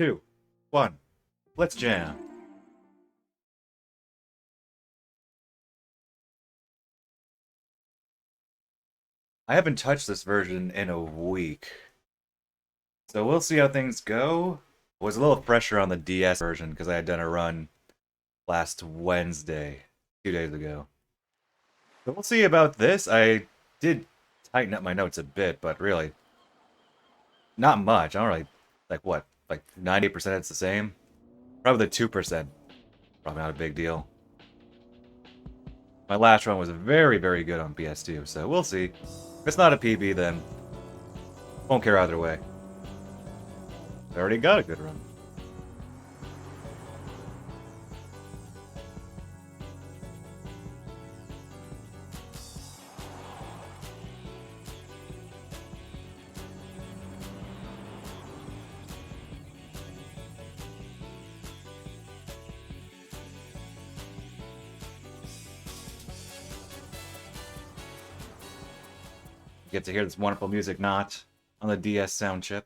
2, 1. Let's jam. I haven't touched this version in a week. So we'll see how things go. It was a little fresher on the DS version because I had done a run last Wednesday, 2 days ago. So we'll see about this. I did tighten up my notes a bit, but really, not much. I don't really, like what, like 90% it's the same? Probably the 2%. Probably not a big deal. My last run was very, very good on PS2, so we'll see. If it's not a PB, then won't care either way. I already got a good run. Get to hear this wonderful music not on the DS sound chip.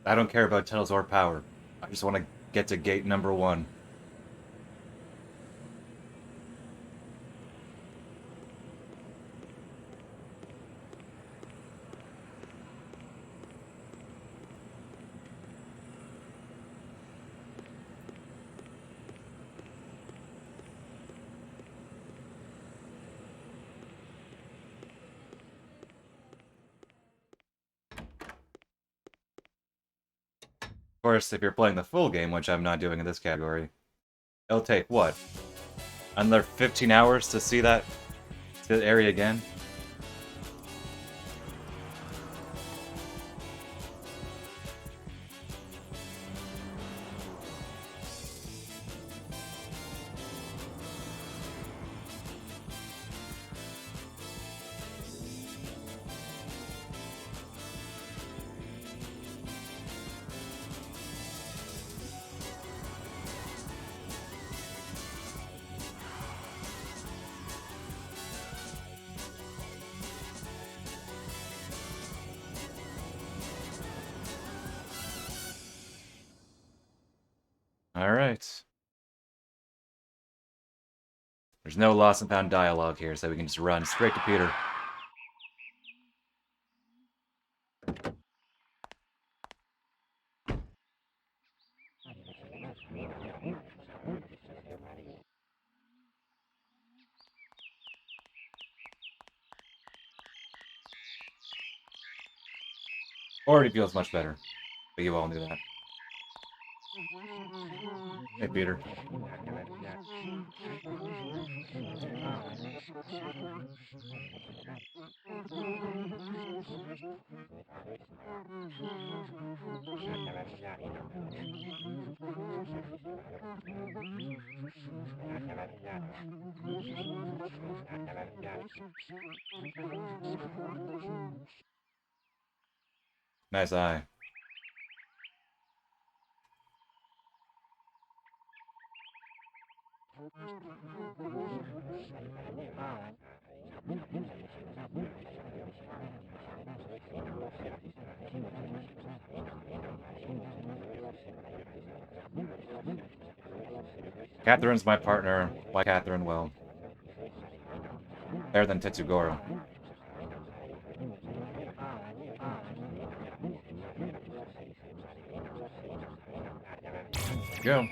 I don't care about tunnels or power. I just want to get to gate number 1. Of course, if you're playing the full game, which I'm not doing in this category, it'll take, what, another 15 hours to see that area again? Alright. There's no lost and found dialogue here, so we can just run straight to Peter. Already feels much better, but you all knew that. Hey, Peter. Nice eye. Catherine's my partner. Why Catherine? Well, better than Tetsugoro. Go.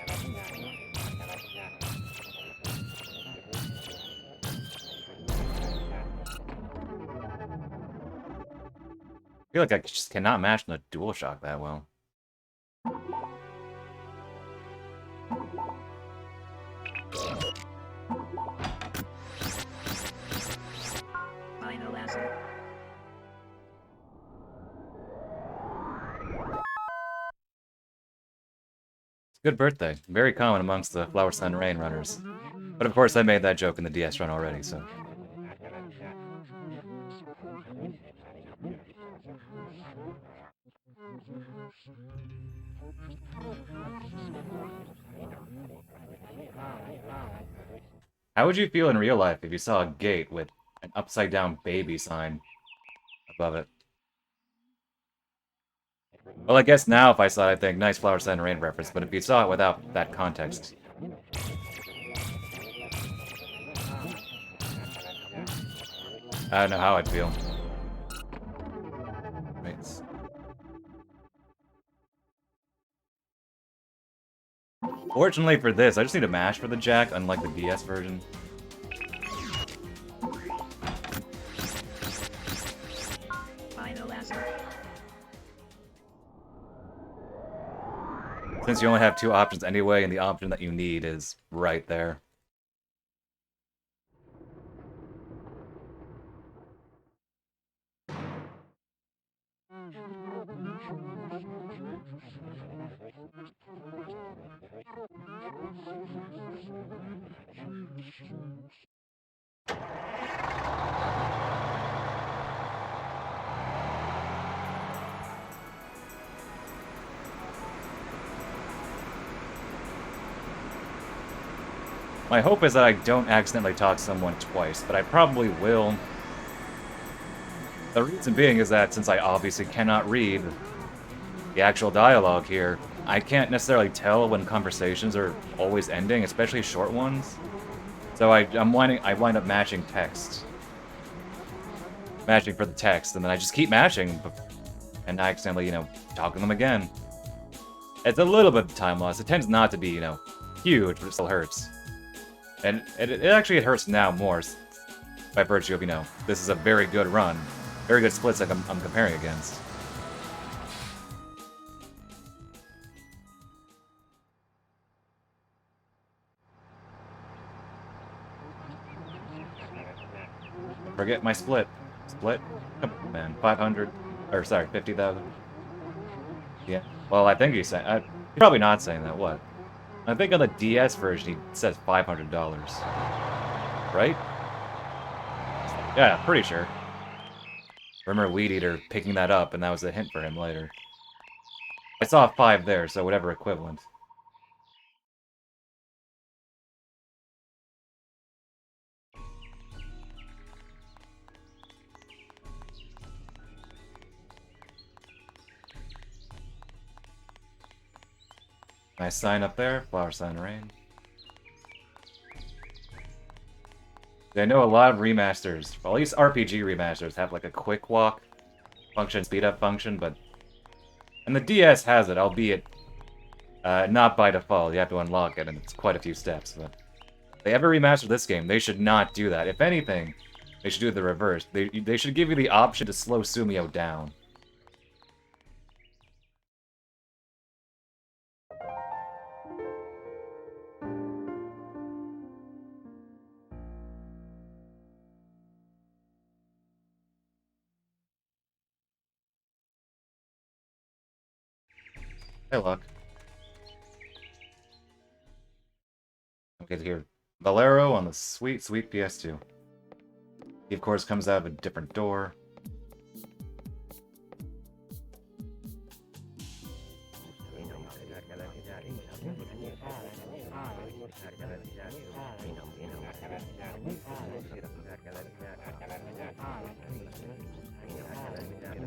I feel like I just cannot match the DualShock that well. Good birthday. Very common amongst the Flower Sun Rain runners. But of course, I made that joke in the DS run already, so. How would you feel in real life if you saw a gate with an upside-down baby sign above it? Well, I guess now if I saw it, I'd think, nice Flower Sun Rain reference, but if you saw it without that context... I don't know how I'd feel. Right. Fortunately for this, I just need to mash for the jack, unlike the DS version. Since you only have two options anyway, and the option that you need is right there. My hope is that I don't accidentally talk someone twice, but I probably will. The reason being is that since I obviously cannot read the actual dialogue here, I can't necessarily tell when conversations are always ending, especially short ones. So I wind up matching text. Matching for the text, and then I just keep matching, and I accidentally, you know, talk to them again. It's a little bit of time loss. It tends not to be, you know, huge, but it still hurts. And it hurts now more by virtue of, you know, this is a very good run. Very good splits like I'm comparing against. Forget my split. Split? Come on, man. 500. Or, sorry, 50,000. Yeah. Well, I think he's saying... he's probably not saying that. What? I think on the DS version, he says $500. Right? Yeah, pretty sure. Remember Weedeater picking that up, and that was a hint for him later. I saw a 5 there, so whatever equivalent. Nice sign up there, Flower Sign Rain. I know a lot of remasters, well, at least RPG remasters, have like a quick walk function, speed up function, but... And the DS has it, albeit not by default. You have to unlock it, and it's quite a few steps, but... If they ever remaster this game, they should not do that. If anything, they should do the reverse. They should give you the option to slow Sumio down. Hey, luck. Okay, here. Valero on the sweet, sweet PS2. He, of course, comes out of a different door.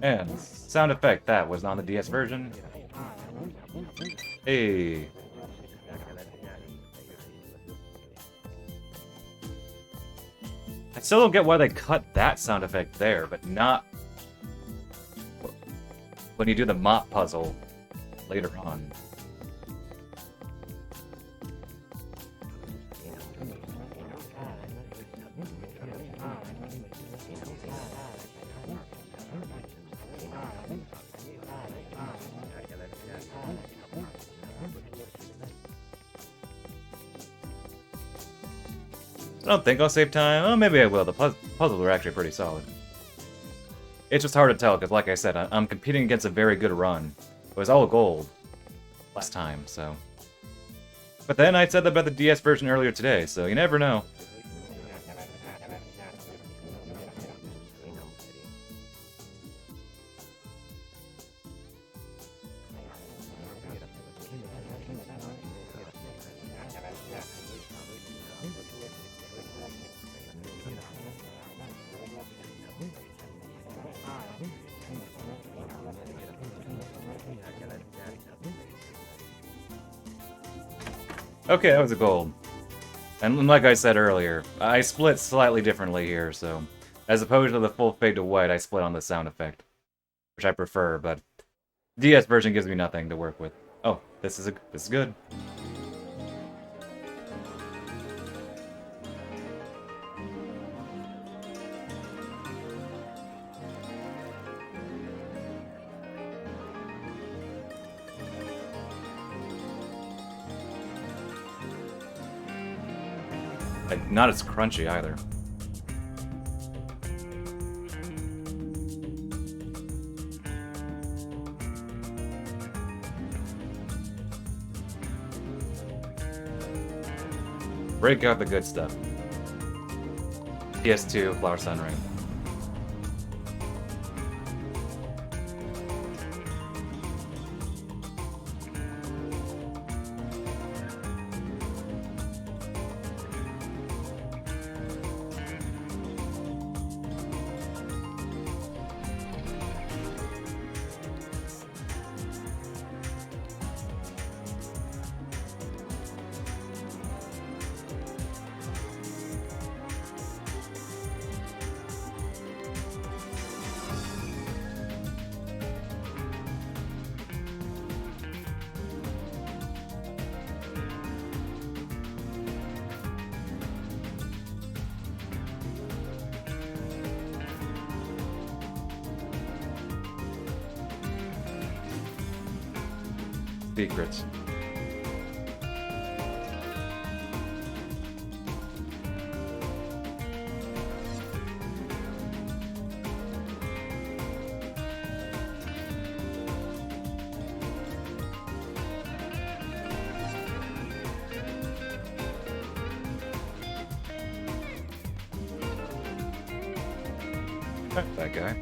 And sound effect that was on the DS version. Hey. I still don't get why they cut that sound effect there, but not when you do the mop puzzle later on. I don't think I'll save time. Oh, maybe I will. The puzzles are actually pretty solid. It's just hard to tell, because like I said, I'm competing against a very good run. It was all gold last time, so... But then I said that about the DS version earlier today, so you never know. Okay, that was a gold. And like I said earlier, I split slightly differently here, so as opposed to the full fade to white, I split on the sound effect, which I prefer, but DS version gives me nothing to work with. Oh, this is good. Like, not as crunchy either. Break out the good stuff. PS2, Flower Sun Ring. Secrets. That guy.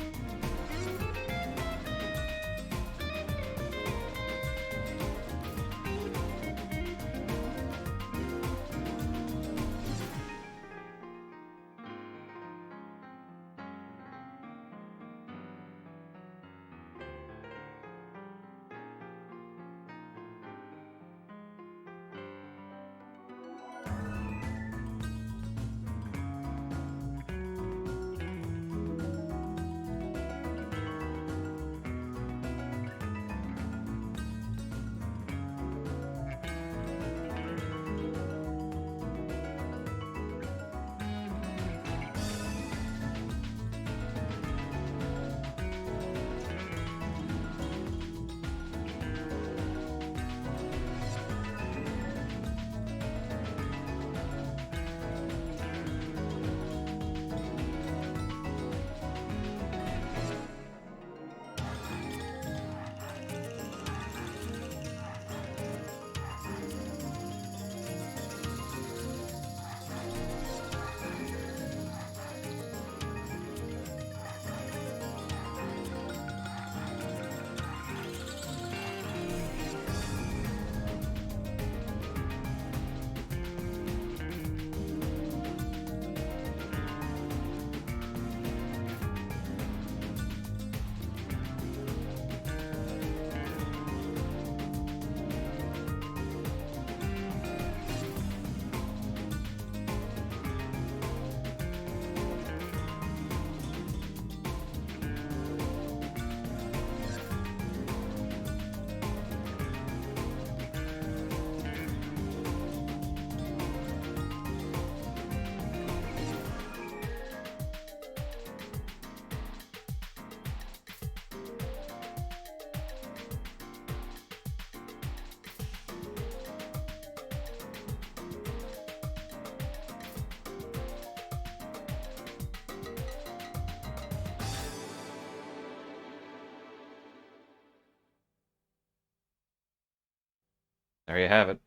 There you have it.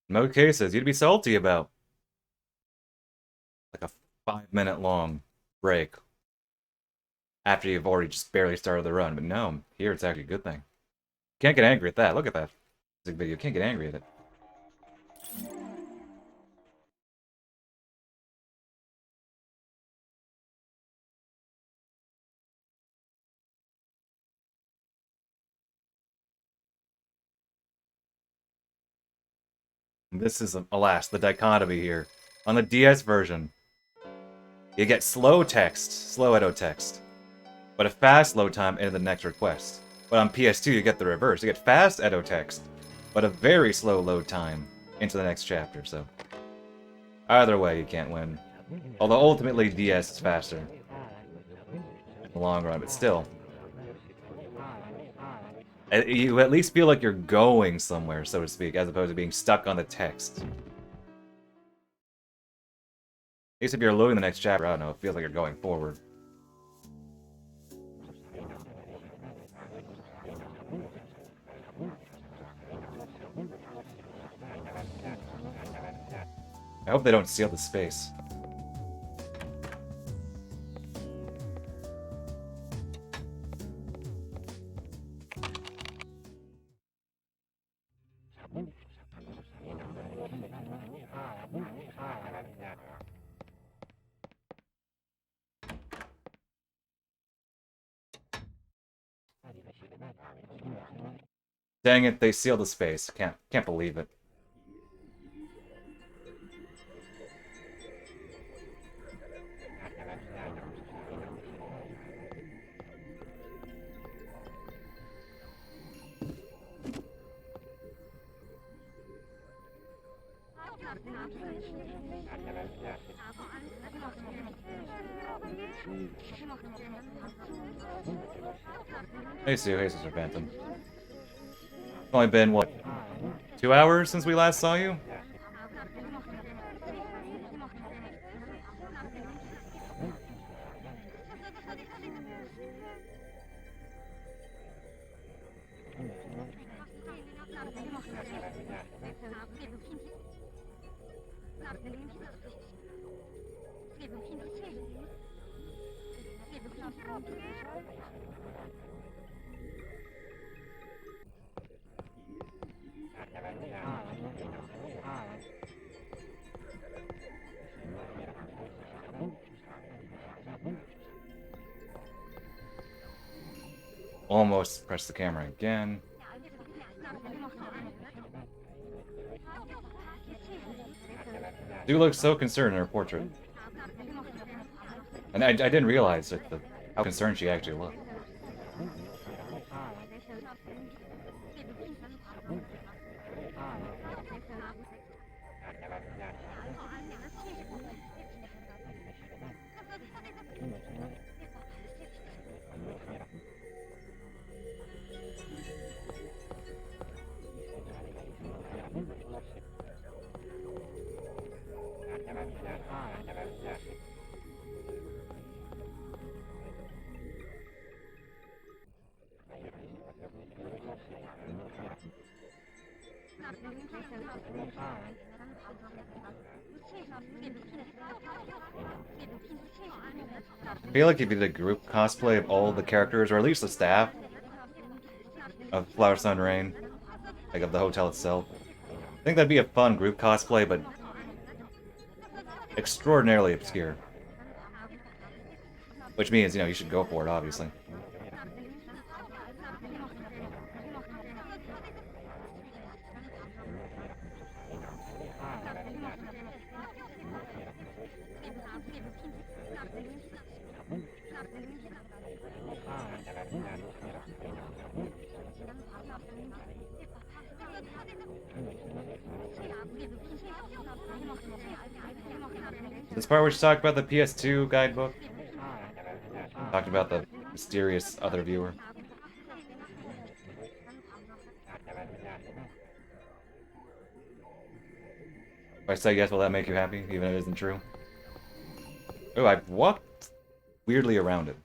In most cases, you'd be salty about like a 5-minute long break after you've already just barely started the run. But no, here it's actually a good thing. Can't get angry at that. Look at that music video. Can't get angry at it. This is, alas, the dichotomy here. On the DS version, you get slow text, slow Edo text, but a fast load time into the next request. But on PS2, you get the reverse. You get fast Edo text, but a very slow load time into the next chapter, so... Either way, you can't win. Although ultimately, DS is faster. In the long run, but still. You at least feel like you're going somewhere, so to speak, as opposed to being stuck on the text. At least if you're loading the next chapter, I don't know, it feels like you're going forward. I hope they don't seal the space. Dang it, they sealed the space. Can't believe it. Hey Sue, hey Sister Phantom. It's only been, what, 2 hours since we last saw you? Almost press the camera again. You look so concerned in her portrait. And I didn't realize how concerned she actually looked. I feel like if you did a group cosplay of all the characters, or at least the staff of Flower Sun Rain, like of the hotel itself, I think that'd be a fun group cosplay, but extraordinarily obscure. Which means, you know, you should go for it, obviously. This part where she talked about the PS2 guidebook. Talked about the mysterious other viewer. If I say yes, will that make you happy, even if it isn't true? Oh, I've walked weirdly around it.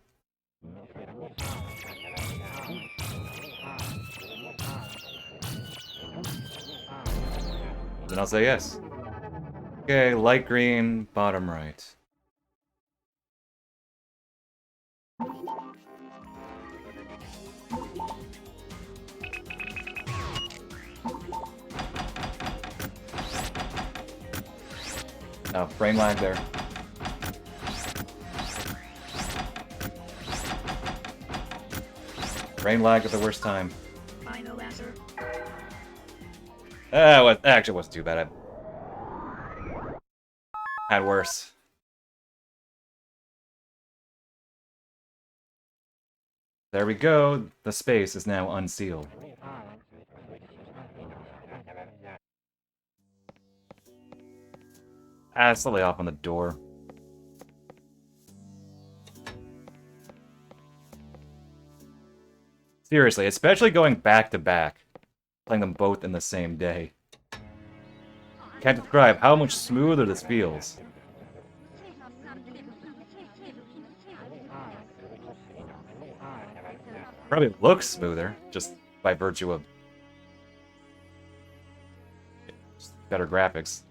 Then I'll say yes. Okay, light green, bottom right. No, frame lag there. Frame lag at the worst time. Final answer. Actually, it wasn't too bad. I had worse. There we go. The space is now unsealed. Slowly off on the door. Seriously, especially going back to back. Playing them both in the same day. Can't describe how much smoother this feels. Probably looks smoother, just by virtue of better graphics.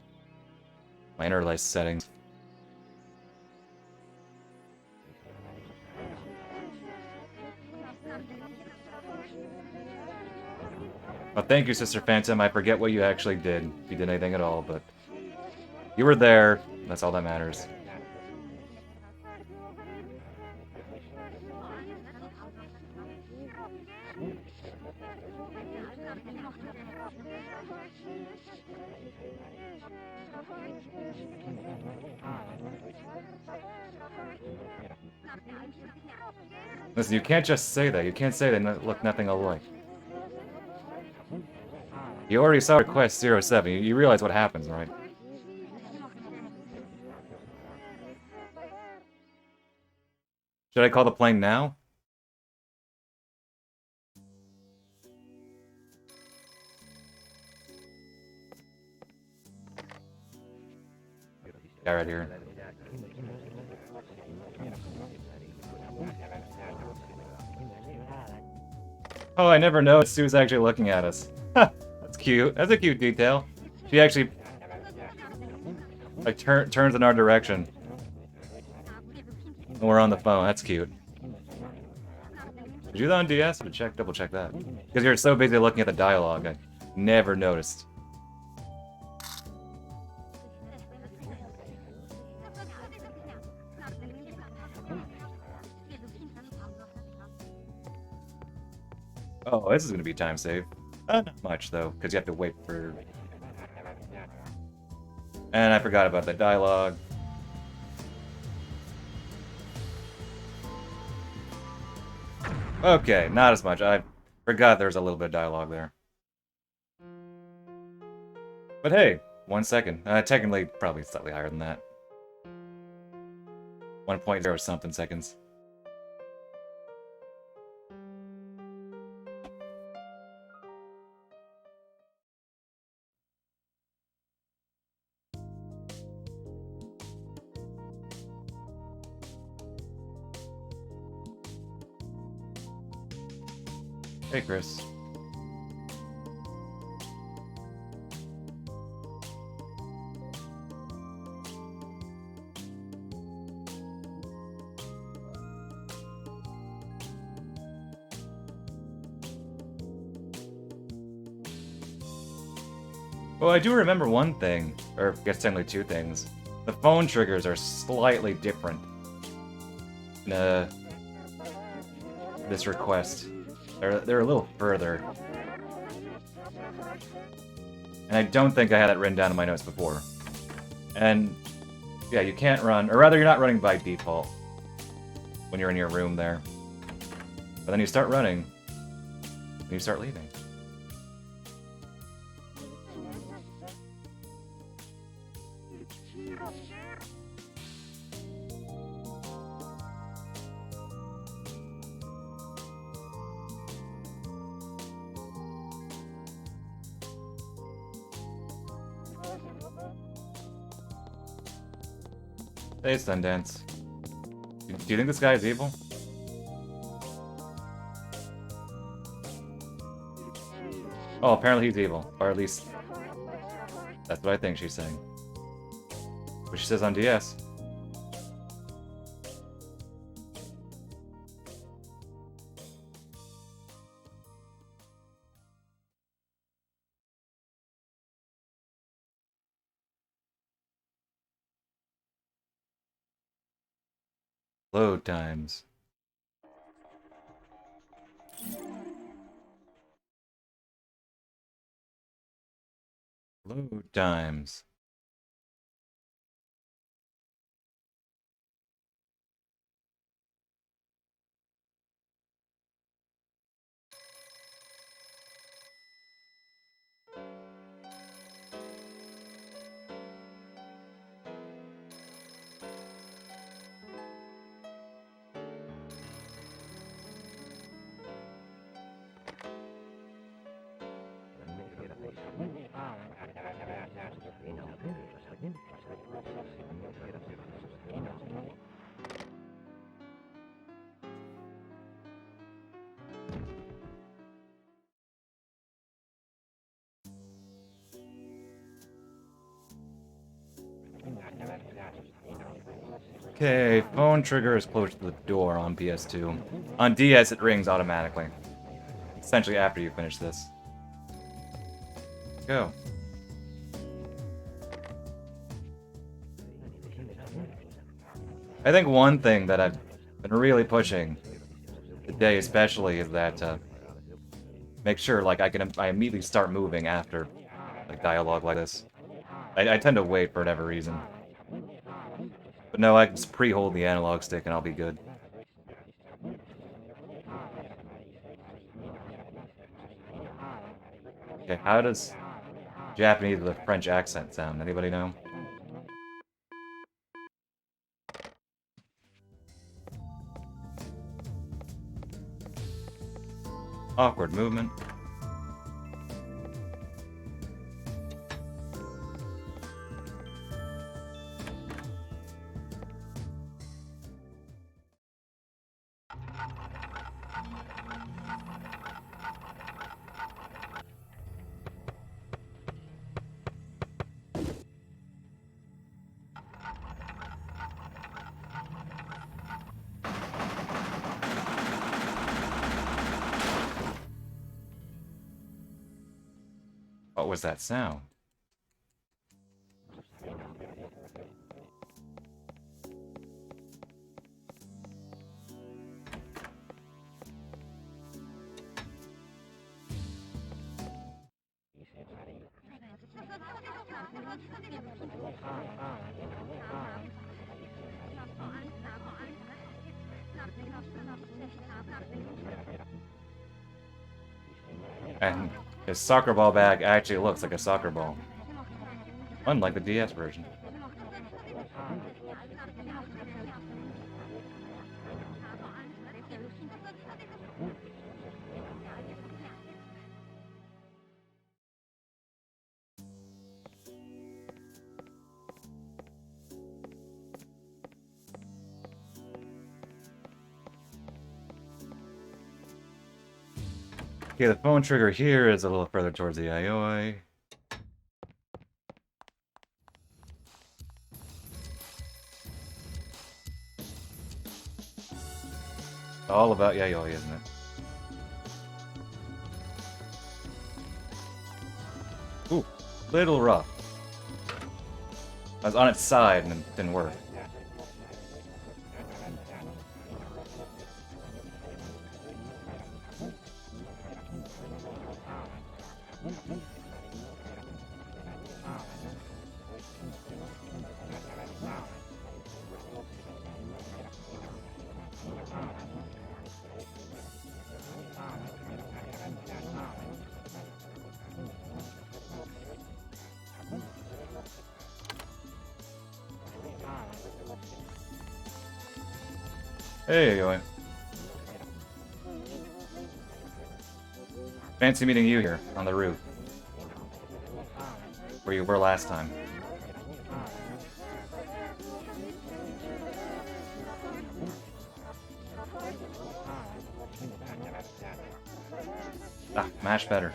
My interlace settings. Well, thank you, Sister Phantom. I forget what you actually did, if you did anything at all, but you were there. That's all that matters. Listen, you can't just say that. You can't say they look nothing alike. You already saw Request 07. You realize what happens, right? Should I call the plane now? Yeah, right here. Oh, I never noticed Sue's actually looking at us. That's cute. That's a cute detail. She actually like turns in our direction. And we're on the phone. That's cute. Did you do that on DS? Double check that. Because you're so busy looking at the dialogue, I never noticed. Oh, this is gonna be time save. Not much though, because you have to wait for. And I forgot about the dialogue. Okay, not as much. I forgot there was a little bit of dialogue there. But hey, 1 second. Technically, probably slightly higher than that. 1.0 something seconds. Hey, Chris. Well, I do remember one thing, or I guess technically two things. The phone triggers are slightly different in this request. They're a little further. And I don't think I had that written down in my notes before. And yeah, you can't run, or rather you're not running by default when you're in your room there. But then you start running, and you start leaving. Hey, Sundance. Do you think this guy is evil? Oh, apparently he's evil. Or at least... That's what I think she's saying. What she says on DS. Load times. Load times. Okay, phone trigger is close to the door on PS2. On DS, it rings automatically. Essentially after you finish this. Go. I think one thing that I've been really pushing today especially is that make sure like I immediately start moving after like dialogue like this. I tend to wait for whatever reason. But no, I can just pre-hold the analog stick and I'll be good. Okay, how does Japanese with a French accent sound? Anybody know? Awkward movement. What was that sound? And his soccer ball bag actually looks like a soccer ball. Unlike the DS version. Okay, the phone trigger here is a little further towards the Yayoi. All about Yayoi, isn't it? Ooh, little rough. I was on its side and it didn't work. Hey, Yayoi. Fancy meeting you here, on the roof. Where you were last time. Ah, mash better.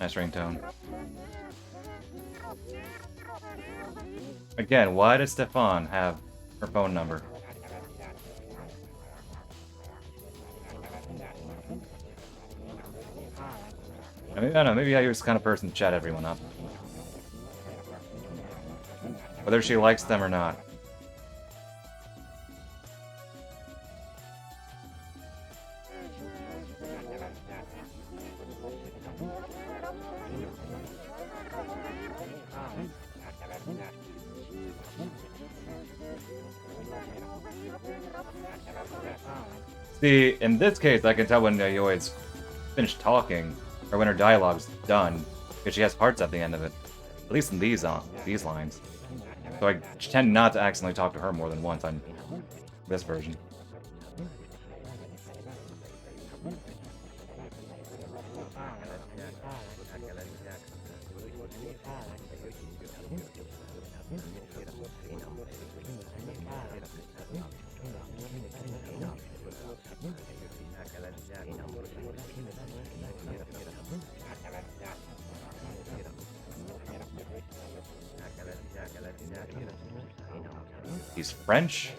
Nice ringtone. Again, why does Stefan have her phone number? I mean, I don't know, maybe I was the kind of person to chat everyone up. Whether she likes them or not. See, in this case, I can tell when Yoi's finished talking, or when her dialogue's done, because she has parts at the end of it. At least in these lines. So I tend not to accidentally talk to her more than once on this version. He's French?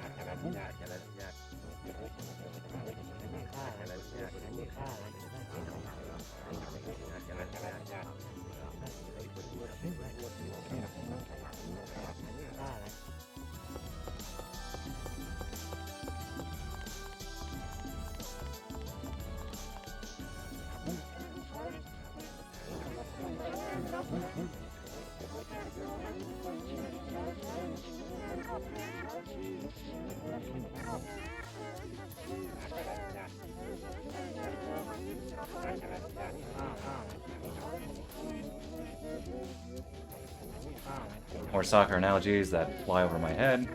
More soccer analogies that fly over my head.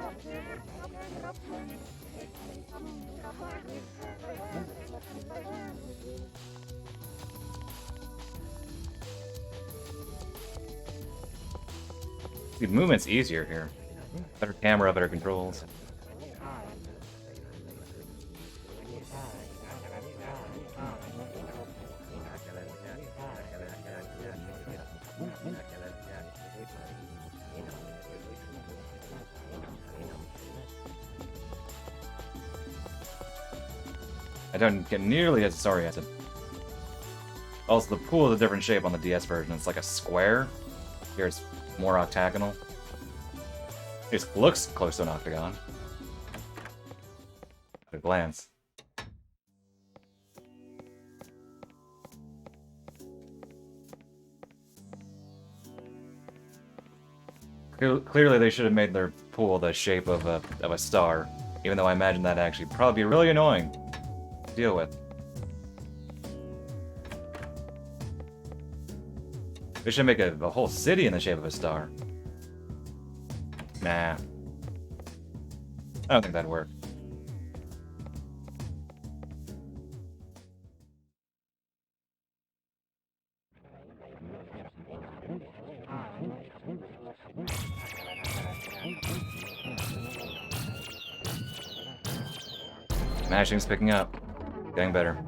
Dude, movement's easier here. Better camera, better controls. I don't get nearly as disoriented. Also, the pool is a different shape on the DS version. It's like a square. Here it's more octagonal. It looks close to an octagon. At a glance. Clearly they should have made their pool the shape of a star, even though I imagine that'd actually probably be really annoying to deal with. They should make a whole city in the shape of a star. Nah. I don't think that'd work. Mashing's picking up. Getting better.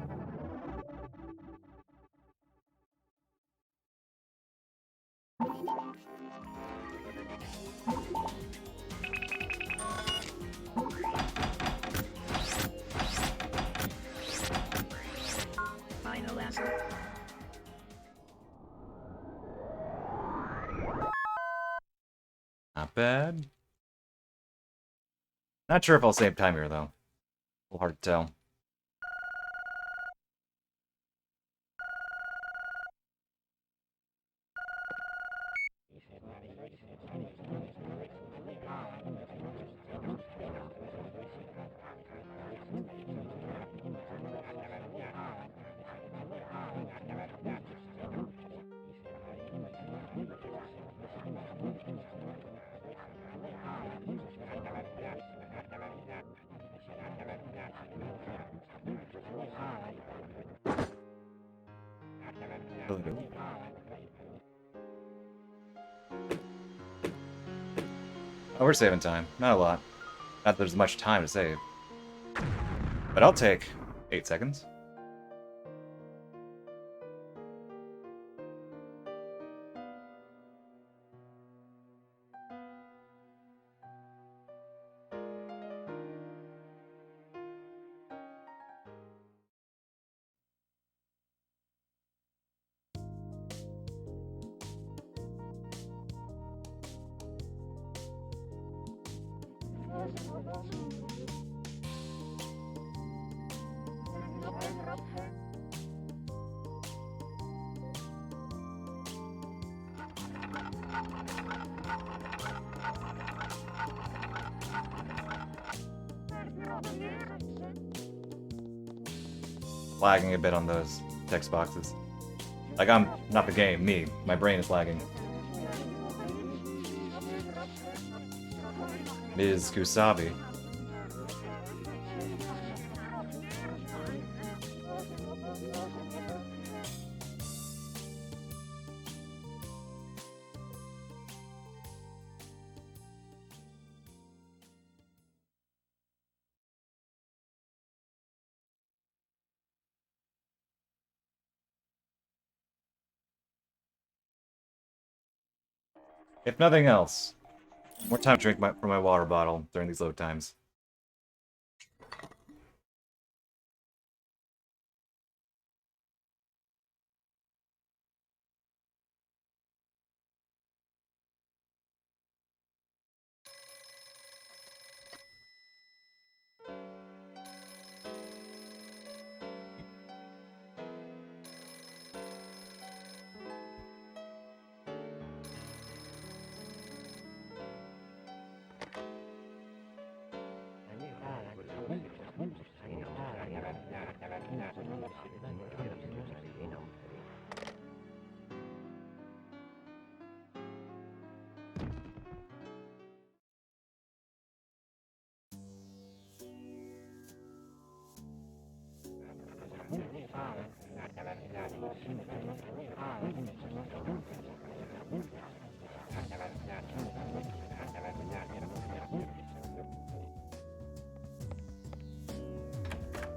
Final answer. Not bad. Not sure if I'll save time here, though. A little hard to tell. Oh, we're saving time. Not a lot. Not that there's much time to save. But I'll take 8 seconds. Lagging a bit on those text boxes. Like, I'm not the game, me. My brain is lagging. Ms. Kusabi. If nothing else, more time to drink from my water bottle during these load times.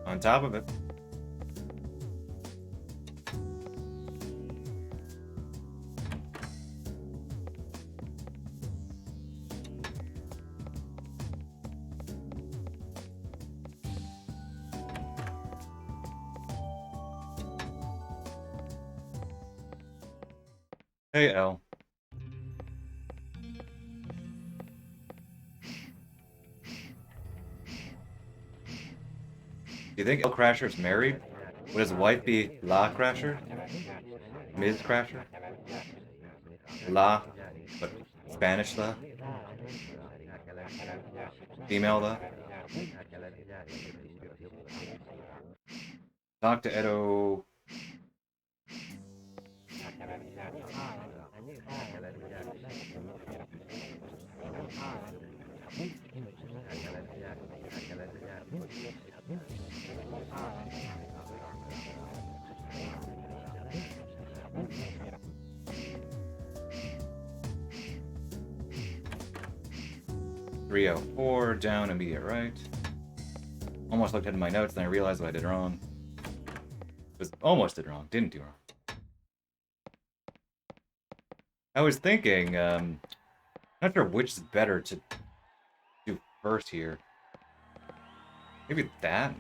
On top of it. Hey, L. Do you think L Crasher's married? Would his wife be La Crasher? Ms. Crasher? La, but Spanish La? Female La? Talk to Edo. .304 down immediate right. Almost looked into my notes, then I realized what I did wrong. Almost did wrong, didn't do wrong. I was thinking, not sure which is better to do first here. Maybe that?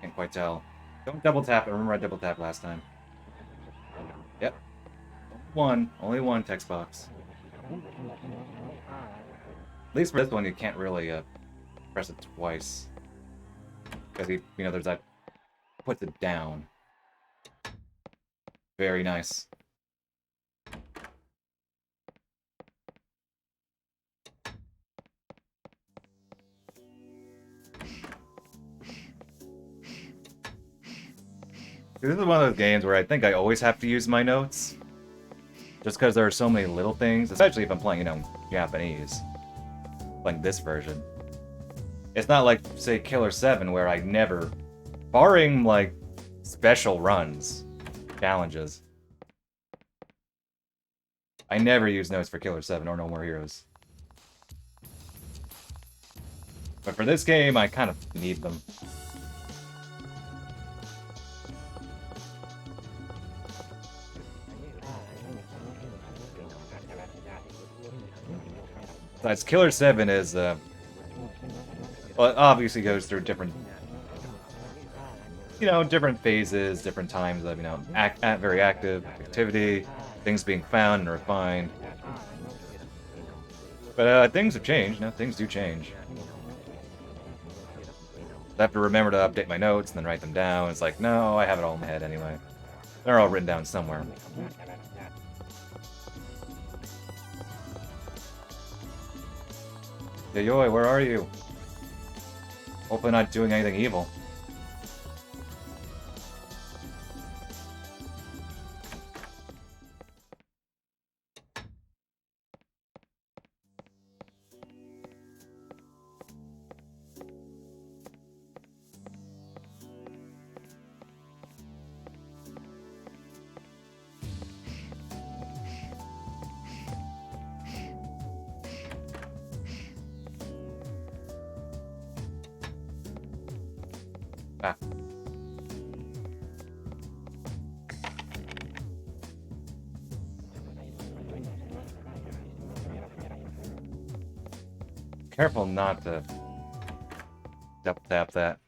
Can't quite tell. Don't double tap. I remember I double tapped last time. Yep. Only one text box. At least for this one, you can't really press it twice. Because, there's that puts it down. Very nice. This is one of those games where I think I always have to use my notes. Just because there are so many little things, especially if I'm playing, Japanese. Playing this version. It's not like, say, Killer 7, where I never, barring, like, special runs, challenges, I never use notes for Killer 7 or No More Heroes. But for this game, I kind of need them. Besides, Killer 7 is, well, it obviously goes through different, different phases, different times of, very active activity, things being found and refined. But things have changed. Things do change. I have to remember to update my notes and then write them down. It's like, no, I have it all in my head anyway. They're all written down somewhere. Yayoi, where are you? Hopefully not doing anything evil. Ah. Careful not to double tap that.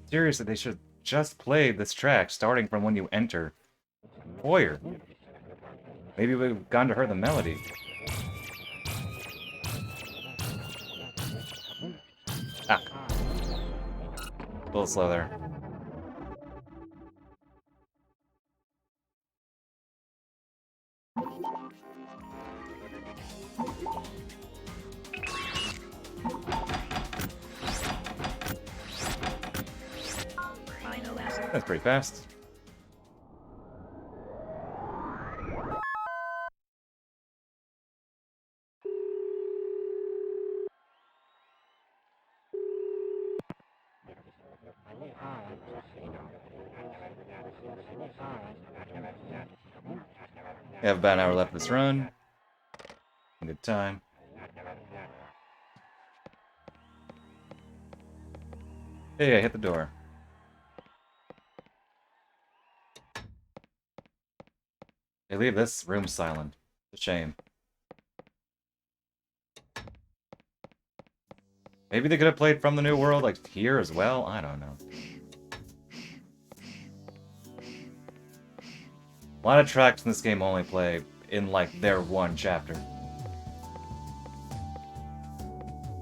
Seriously, they should just play this track starting from when you enter Foyer. Maybe we've gone to hear the melody. Ah. A little slow there. That's pretty fast. We have about an hour left of this run. Good time. Hey, I hit the door. They leave this room silent. It's a shame. Maybe they could have played From the New World, like, here as well? I don't know. A lot of tracks in this game only play in, like, their one chapter.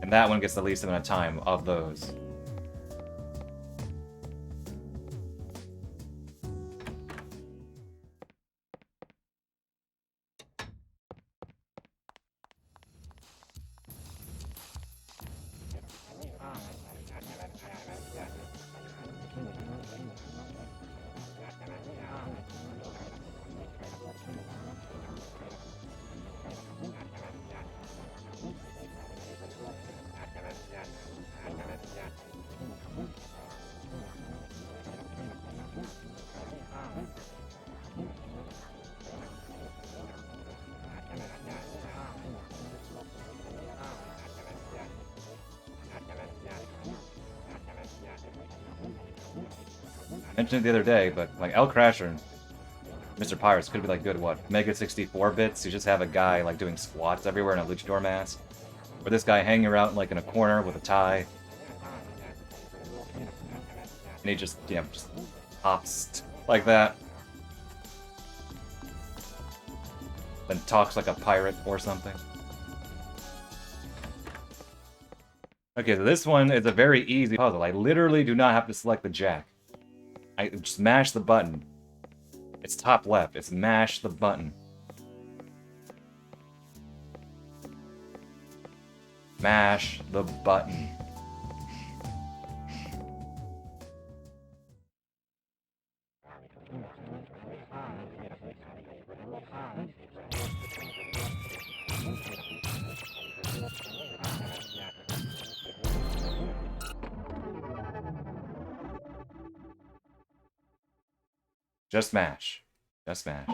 And that one gets the least amount of time of those. Mentioned it the other day, but like El Crasher and Mr. Pirates could be like good, what, Mega 64 bits? You just have a guy like doing squats everywhere in a luchador mask. Or this guy hanging around like in a corner with a tie. And he just, just hops like that. Then talks like a pirate or something. Okay, so this one is a very easy puzzle. I literally do not have to select the jack. I just mash the button. It's top left. It's mash the button. Mash the button. Just mash. Just mash.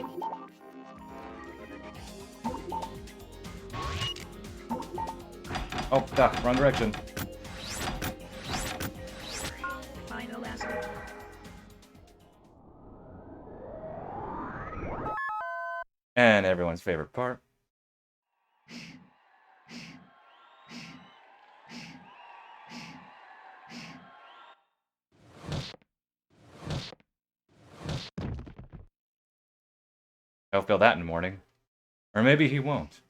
Oh, duck, wrong direction. And everyone's favorite part. He'll feel that in the morning. Or maybe he won't.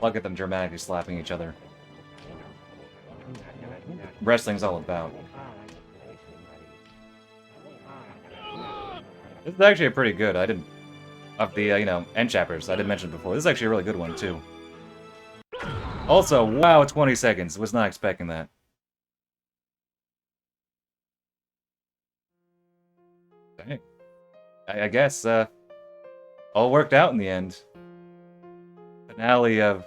Look at them dramatically slapping each other. Wrestling's all about. This is actually a pretty good. I didn't of the end chapters I didn't mention before. This is actually a really good one too. Also, wow, 20 seconds. Was not expecting that. Dang. I guess all worked out in the end. Finale of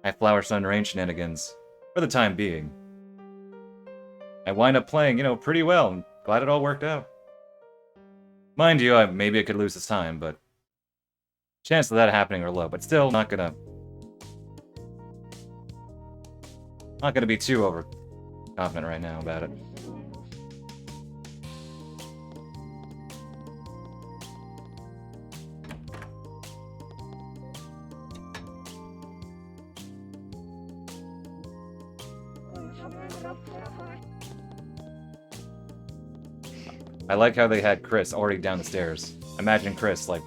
my Flower Sun Rain shenanigans for the time being. I wind up playing, pretty well. I'm glad it all worked out. Mind you, maybe I could lose this time, but chances of that happening are low. But still, not gonna be too overconfident right now about it. I like how they had Chris already down the stairs. Imagine Chris, like,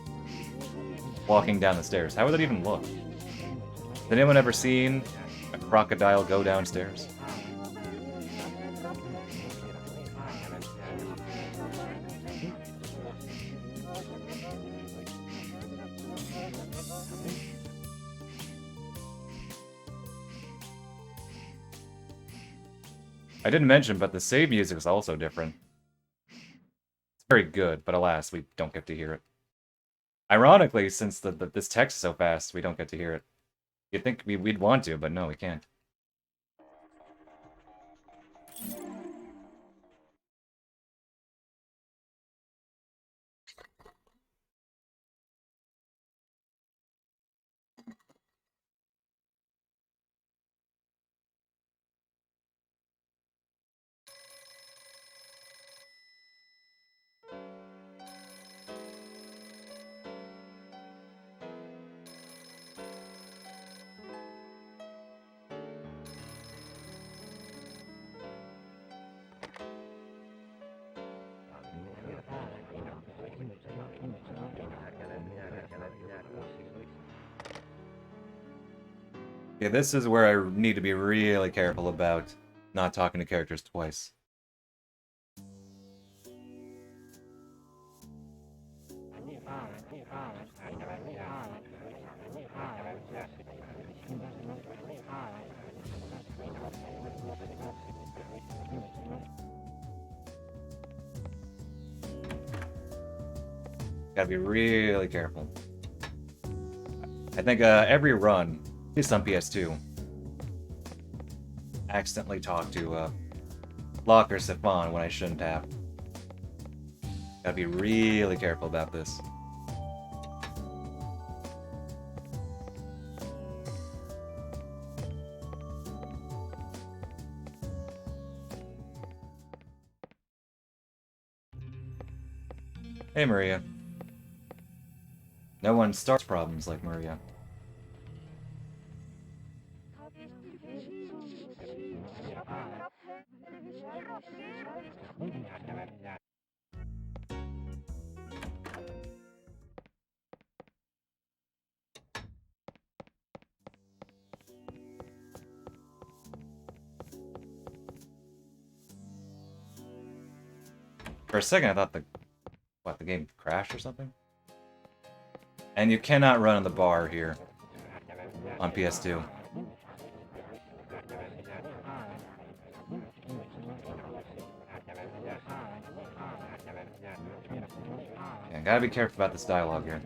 walking down the stairs. How would that even look? Has anyone ever seen a crocodile go downstairs? I didn't mention, but the save music is also different. It's very good, but alas, we don't get to hear it. Ironically, since this text is so fast, we don't get to hear it. You'd think we'd want to, but no, we can't. Yeah, this is where I need to be really careful about not talking to characters twice. Gotta be really careful. I think every run, at least on PS2, accidentally talked to Locke or Siphon when I shouldn't have. Gotta be really careful about this. Hey, Maria. No one starts problems like Maria. For a second, I thought the game crashed or something? And you cannot run on the bar here on PS2. Yeah, gotta be careful about this dialogue here.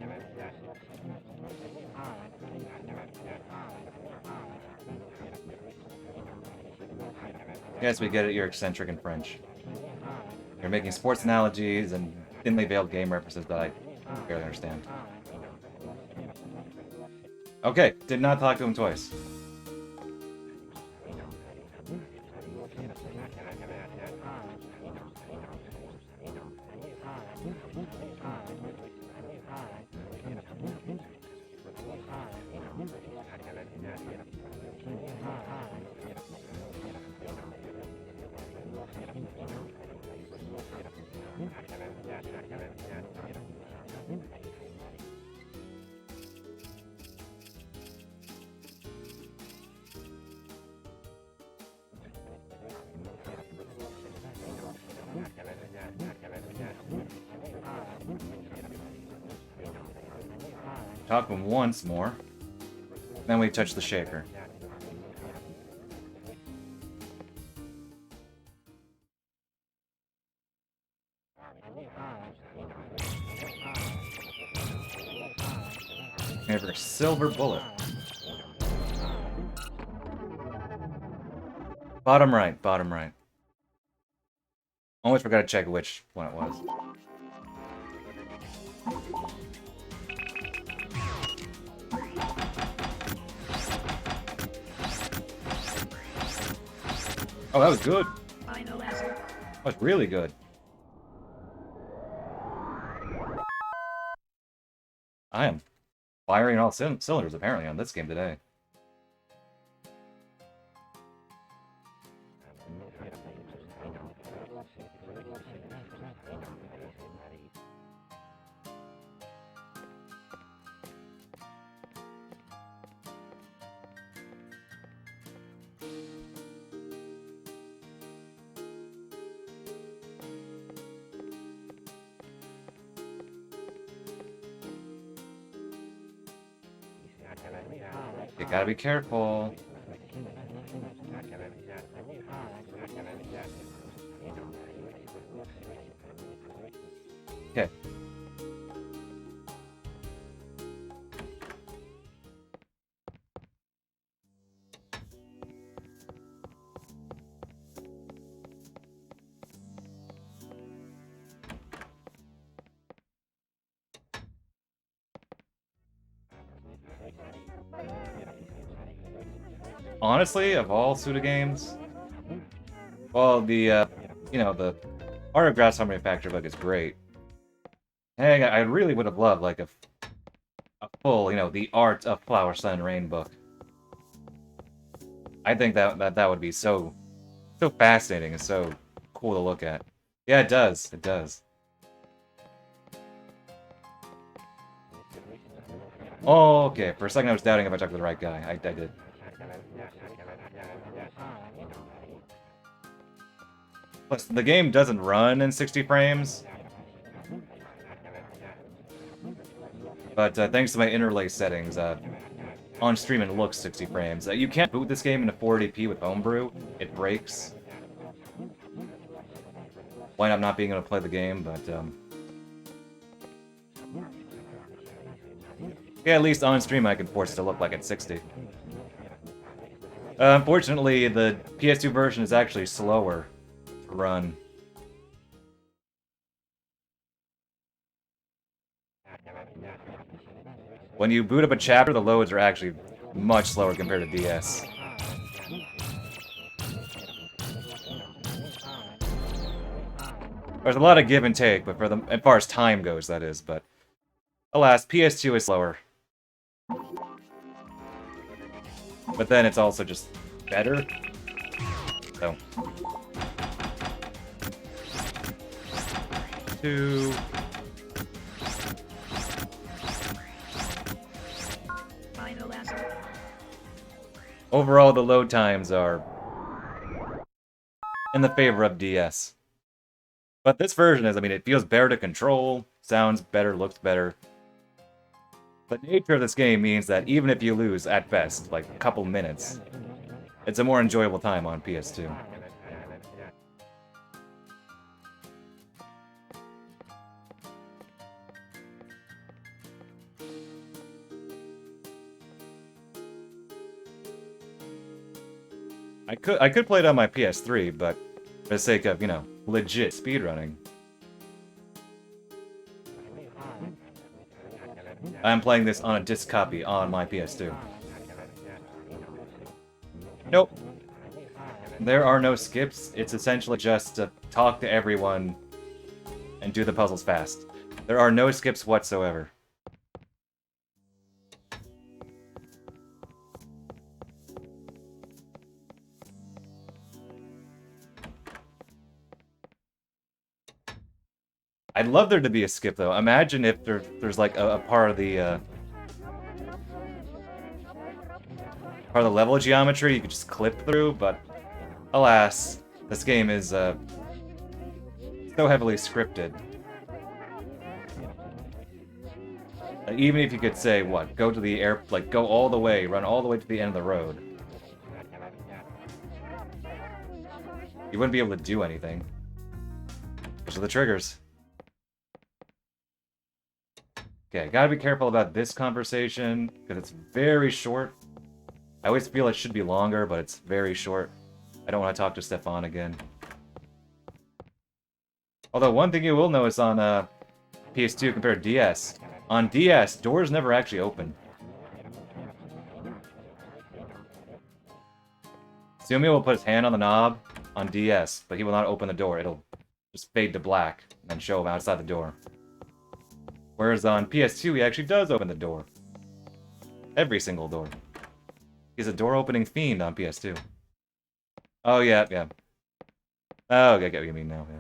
Yes, we get it, you're eccentric in French. You're making sports analogies and thinly veiled game references that I barely understand. Okay, did not talk to him twice. Talk to him once more. Then we touch the shaker. Never a silver bullet. Bottom right, bottom right. Almost forgot to check which one it was. Oh, that was good. That was really good. I am firing all cylinders, apparently, on this game today. You gotta be careful. Okay. Honestly, of all Suda games, well, the Art of Grass Harmony Factory book is great. Hey, I really would have loved, like, a full, the Art of Flower, Sun, and Rain book. I think that would be so fascinating and so cool to look at. Yeah, it does. It does. Oh, okay. For a second I was doubting if I talked to the right guy. I did. Plus, the game doesn't run in 60 frames. But thanks to my interlace settings, on stream it looks 60 frames. You can't boot this game into 480p with Homebrew. It breaks. Wind up not being able to play the game, but yeah, at least on stream I can force it to look like it's 60. Unfortunately, the PS2 version is actually slower to run. When you boot up a chapter, the loads are actually much slower compared to DS. There's a lot of give and take, but as far as time goes, that is, but alas, PS2 is slower. But then it's also just better. So. 2. Overall, the load times are in the favor of DS. But this version is, I mean, it feels better to control, sounds better, looks better. The nature of this game means that even if you lose, at best, like a couple minutes, it's a more enjoyable time on PS2. I could play it on my PS3, but for the sake of, you know, legit speedrunning, I'm playing this on a disc copy on my PS2. Nope. There are no skips. It's essentially just to talk to everyone and do the puzzles fast. There are no skips whatsoever. I'd love there to be a skip, though. Imagine if there's like a part of the level geometry you could just clip through, but alas, this game is so heavily scripted. Even if you could say, what, go to the air, like go all the way, run all the way to the end of the road, you wouldn't be able to do anything. Those are the triggers. Okay, gotta be careful about this conversation, because it's very short. I always feel it should be longer, but it's very short. I don't want to talk to Stefan again. Although, one thing you will notice on PS2 compared to DS, on DS, doors never actually open. Sumi will put his hand on the knob on DS, but he will not open the door. It'll just fade to black, and then show him outside the door. Whereas on PS2, he actually does open the door. Every single door. He's a door-opening fiend on PS2. Oh, yeah, yeah. Oh, I get what you mean now, yeah.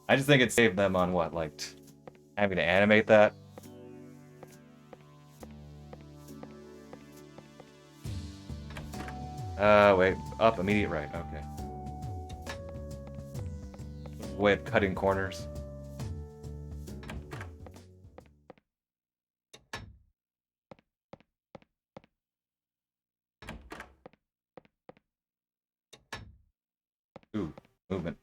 I just think it saved them on, what, like, having to animate that? Wait. Up, immediate right, okay. Way of cutting corners. Ooh, movement.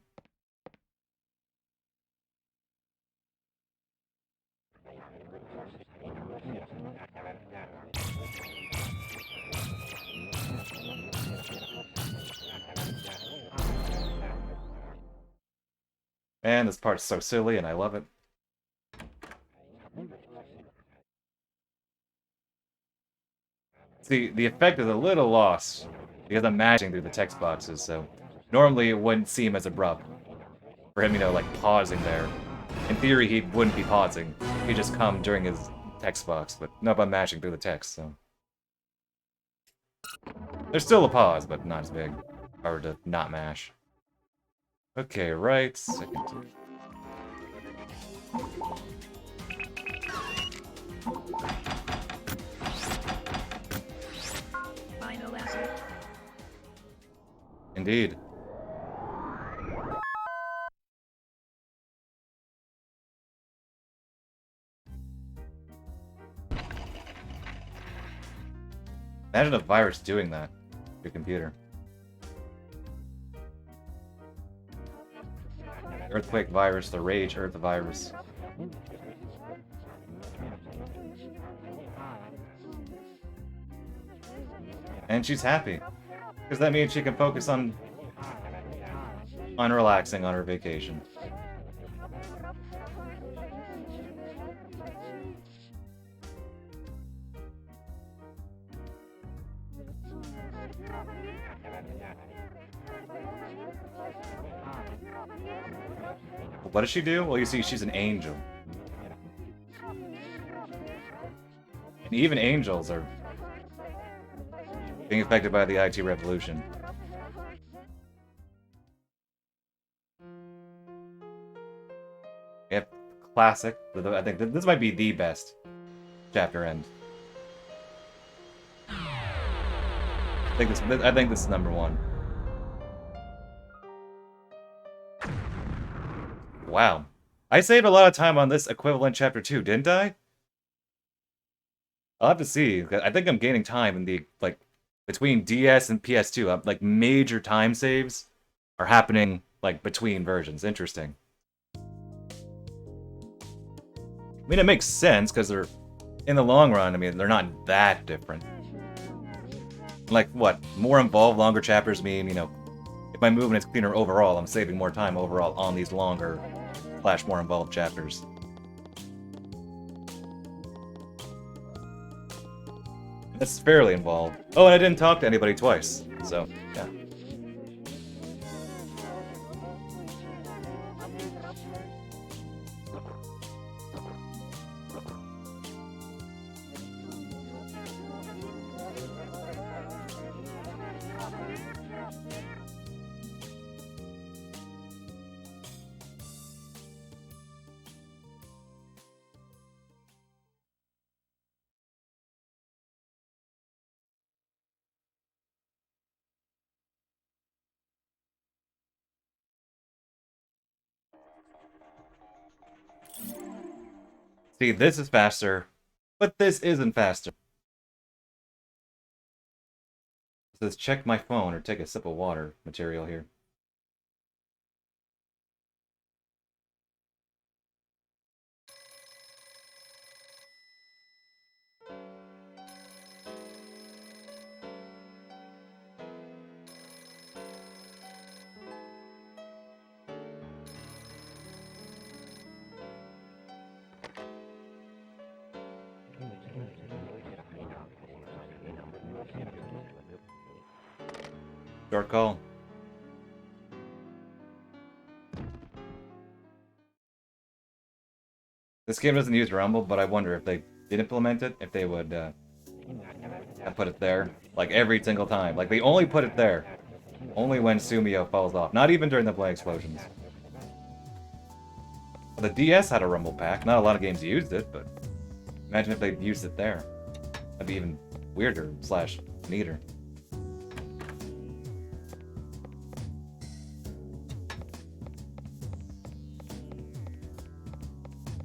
Man, this part's so silly and I love it. See, the effect is a little lost because I'm mashing through the text boxes, so normally it wouldn't seem as abrupt for him, you know, like pausing there. In theory, he wouldn't be pausing. He'd just come during his text box, but nope, I'm mashing through the text, so. There's still a pause, but not as big. If I were to not mash. Okay, right, second. Final answer. Indeed. Imagine a virus doing that to your computer. Earthquake virus, the Rage Earth virus. And she's happy. Because that means she can focus on relaxing on her vacation. What does she do? Well, you see, she's an angel. And even angels are being affected by the IT revolution. Yep, classic. I think this might be the best chapter end. I think this is number one. Wow. I saved a lot of time on this equivalent chapter 2, didn't I? I'll have to see. I think I'm gaining time in the, like, between DS and PS2. Like, major time saves are happening, like, between versions. Interesting. I mean, it makes sense, because they're, in the long run, I mean, they're not that different. Like, what? More involved, longer chapters mean, you know, if my movement is cleaner overall, I'm saving more time overall on these longer, / more involved chapters. That's fairly involved. Oh, and I didn't talk to anybody twice, so, yeah. See, this is faster, but this isn't faster. It says check my phone or take a sip of water material here. Short call. This game doesn't use Rumble, but I wonder if they did implement it, if they would put it there. Like, every single time. Like, they only put it there. Only when Sumio falls off. Not even during the blade explosions. Well, the DS had a Rumble pack. Not a lot of games used it, but imagine if they used it there. That'd be even weirder / neater.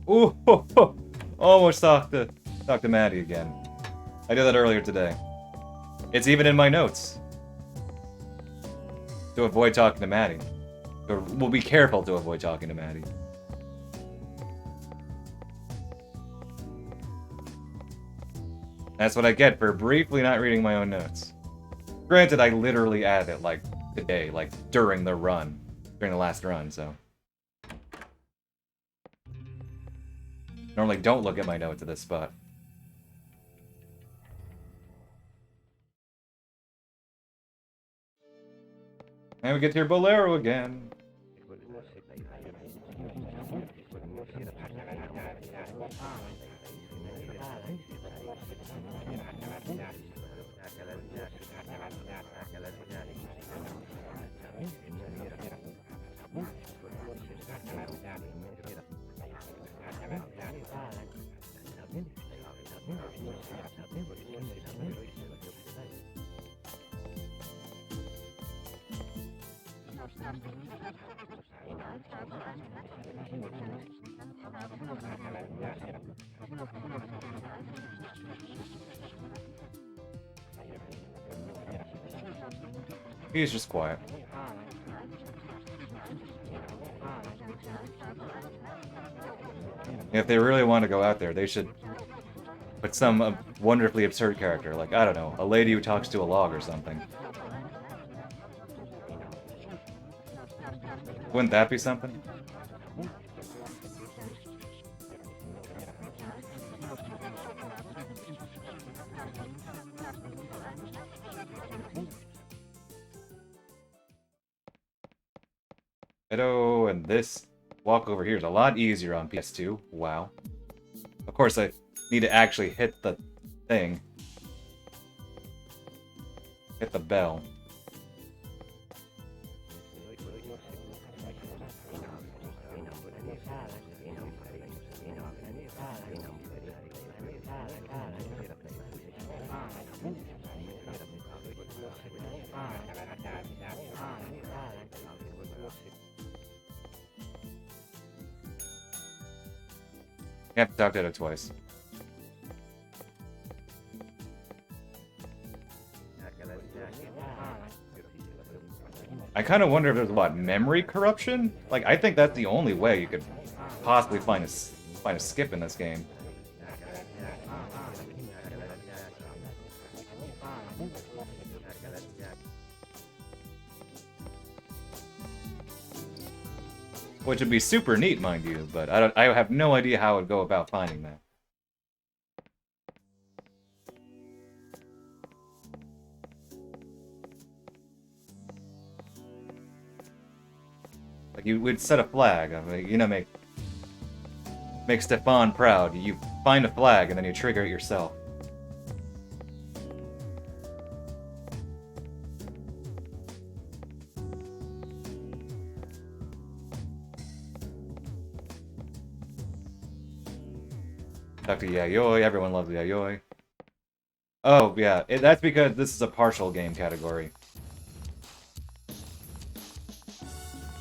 Ooh, ho, ho. Almost talked to Maddie again. I did that earlier today. It's even in my notes. To avoid talking to Maddie. Or we'll be careful to avoid talking to Maddie. That's what I get for briefly not reading my own notes. Granted, I literally added it, like, today, like, during the run. During the last run, so. Normally don't look at my notes at this spot. And we get to hear Bolero again. He's just quiet. If they really want to go out there, they should put some wonderfully absurd character, like, I don't know, a lady who talks to a log or something. Wouldn't that be something? Oh, and this walk over here is a lot easier on PS2. Wow. Of course, I need to actually hit the thing. Hit the bell. You have to talk to it twice. I kind of wonder if there's, what, memory corruption? Like, I think that's the only way you could possibly find a skip in this game. Which would be super neat, mind you, but I have no idea how I would go about finding that. Like, you would set a flag. I mean, you know, make Stefan proud. You find a flag and then you trigger it yourself. Dr. Yayoi, everyone loves Yayoi. Oh, yeah, that's because this is a partial game category.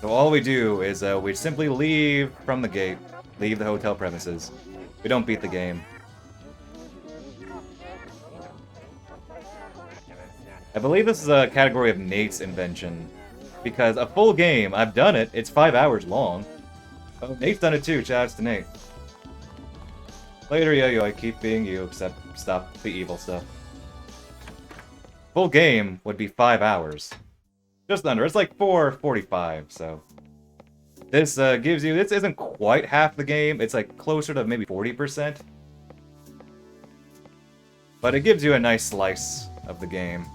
So all we do is we simply leave from the gate, leave the hotel premises. We don't beat the game. I believe this is a category of Nate's invention, because a full game, I've done it, it's 5 hours long. Oh, Nate's done it too, shoutouts to Nate. Later, yo, I keep being you, except stop the evil stuff. Full game would be 5 hours. Just under. It's like 4:45, so... This gives you... This isn't quite half the game. It's like closer to maybe 40%. But it gives you a nice slice of the game.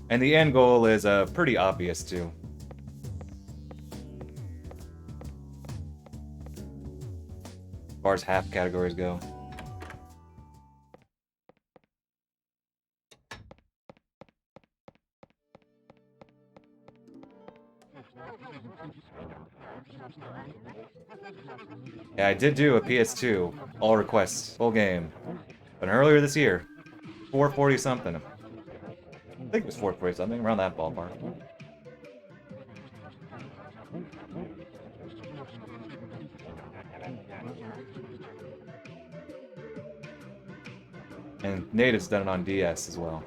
And the end goal is pretty obvious, too. As far as half categories go. Yeah, I did do a PS2, all requests, full game. But earlier this year, 440 something. I think it was 440 something, around that ballpark. And Nate has done it on DS as well.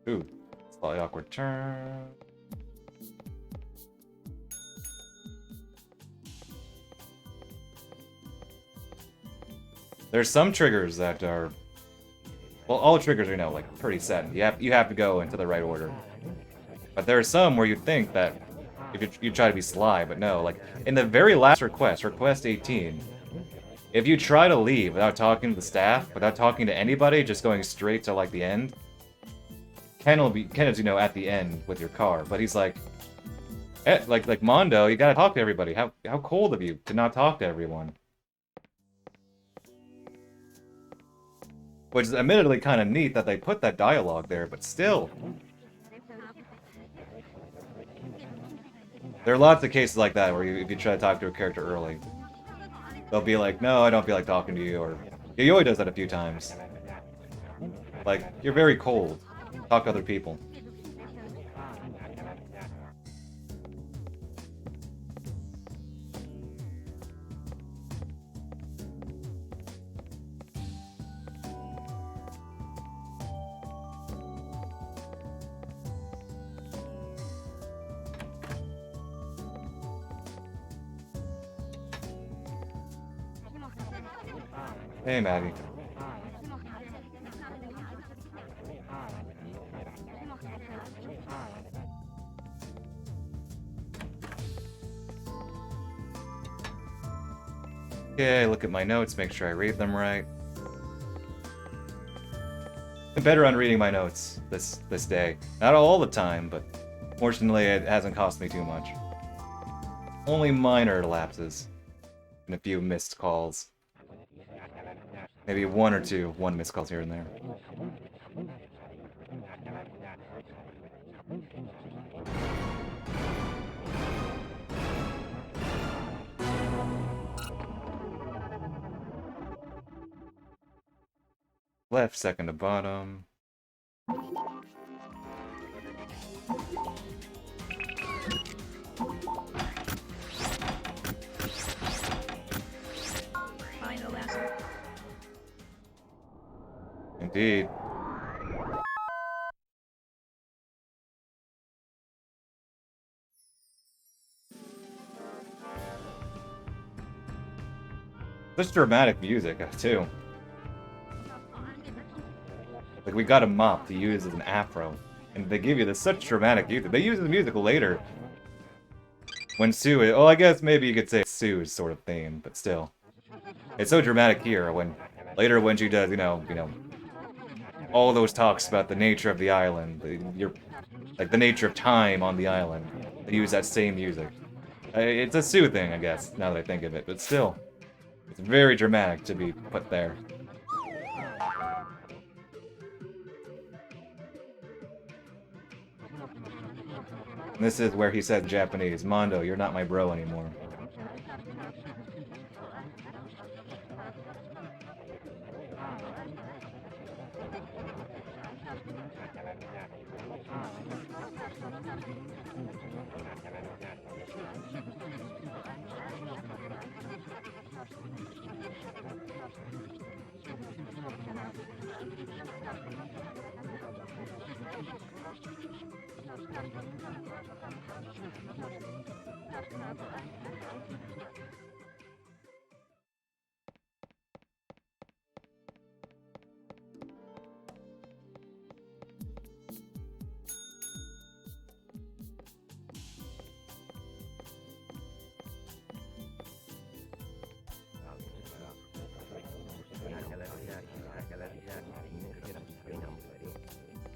Ooh, slightly awkward turn. There's some triggers that are... Well, all triggers are, you know, like, pretty set. You have to go into the right order. But there are some where you think that if you try to be sly, but no. Like, in the very last request, request 18, if you try to leave without talking to the staff, without talking to anybody, just going straight to, like, the end, Ken is, you know, at the end with your car, but he's like, like Mondo, you gotta talk to everybody. How cold of you to not talk to everyone. Which is admittedly kind of neat that they put that dialogue there, but still. There are lots of cases like that where if you try to talk to a character early, they'll be like, no, I don't feel like talking to you, or Yayoi does that a few times. Like, you're very cold. Talk to other people. Hey, Maddie. Okay, look at my notes, make sure I read them right. I'm better on reading my notes this day. Not all the time, but Fortunately, it hasn't cost me too much. Only minor lapses. And a few missed calls. Maybe one missed calls here and there. Left, second to bottom. Final answer. Indeed. Such dramatic music, too. Like, we got a mop to use as an afro. And they give you this such dramatic music. They use the music later. When Sue is... Oh, I guess maybe you could say Sue's sort of theme, but still. It's so dramatic here when... Later when she does, you know... All those talks about the nature of the island. Like, the nature of time on the island. They use that same music. It's a Sue thing, I guess, now that I think of it, but still. It's very dramatic to be put there. And this is where he said in Japanese, Mondo, you're not my bro anymore.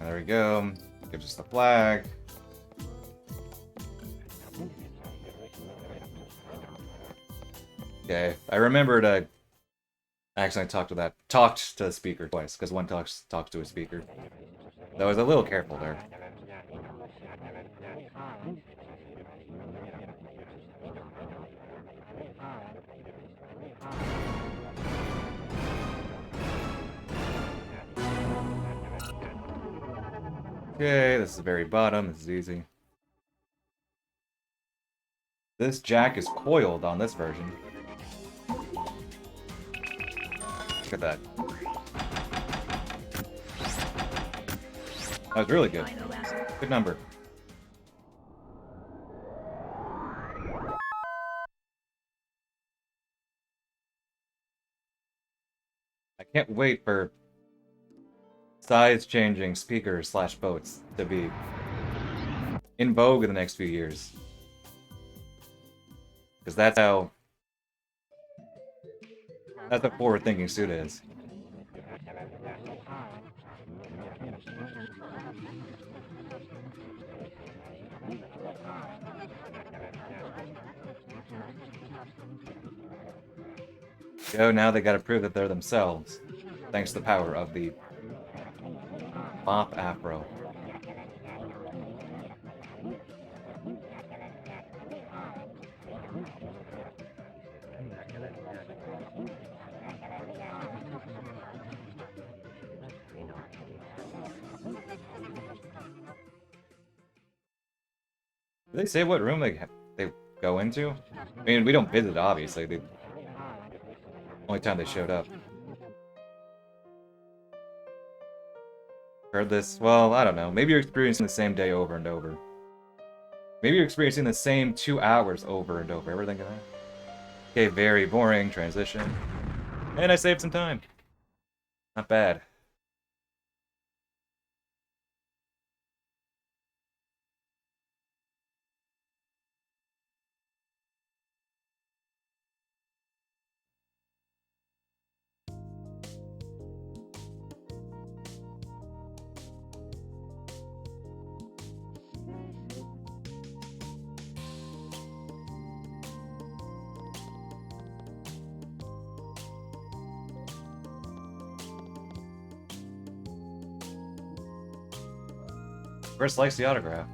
There we go. Gives us the flag. Okay, I remember to actually talked to the speaker twice, because one talks to a speaker. I was a little careful there. Okay, this is the very bottom. This is easy. This jack is coiled on this version. Look at that. That was really good. Final answer. Good number. I can't wait for size-changing speakers/boats to be in vogue in the next few years. Because that's how... That's what forward-thinking Suda is. So now they gotta prove that they're themselves, thanks to the power of the Mop Afro. Did they say what room they go into? I mean, we don't visit, obviously. The only time they showed up. Heard this? Well, I don't know. Maybe you're experiencing the same day over and over. Maybe you're experiencing the same 2 hours over and over. Ever think of that? Okay, very boring transition. And I saved some time. Not bad. Chris likes the autograph.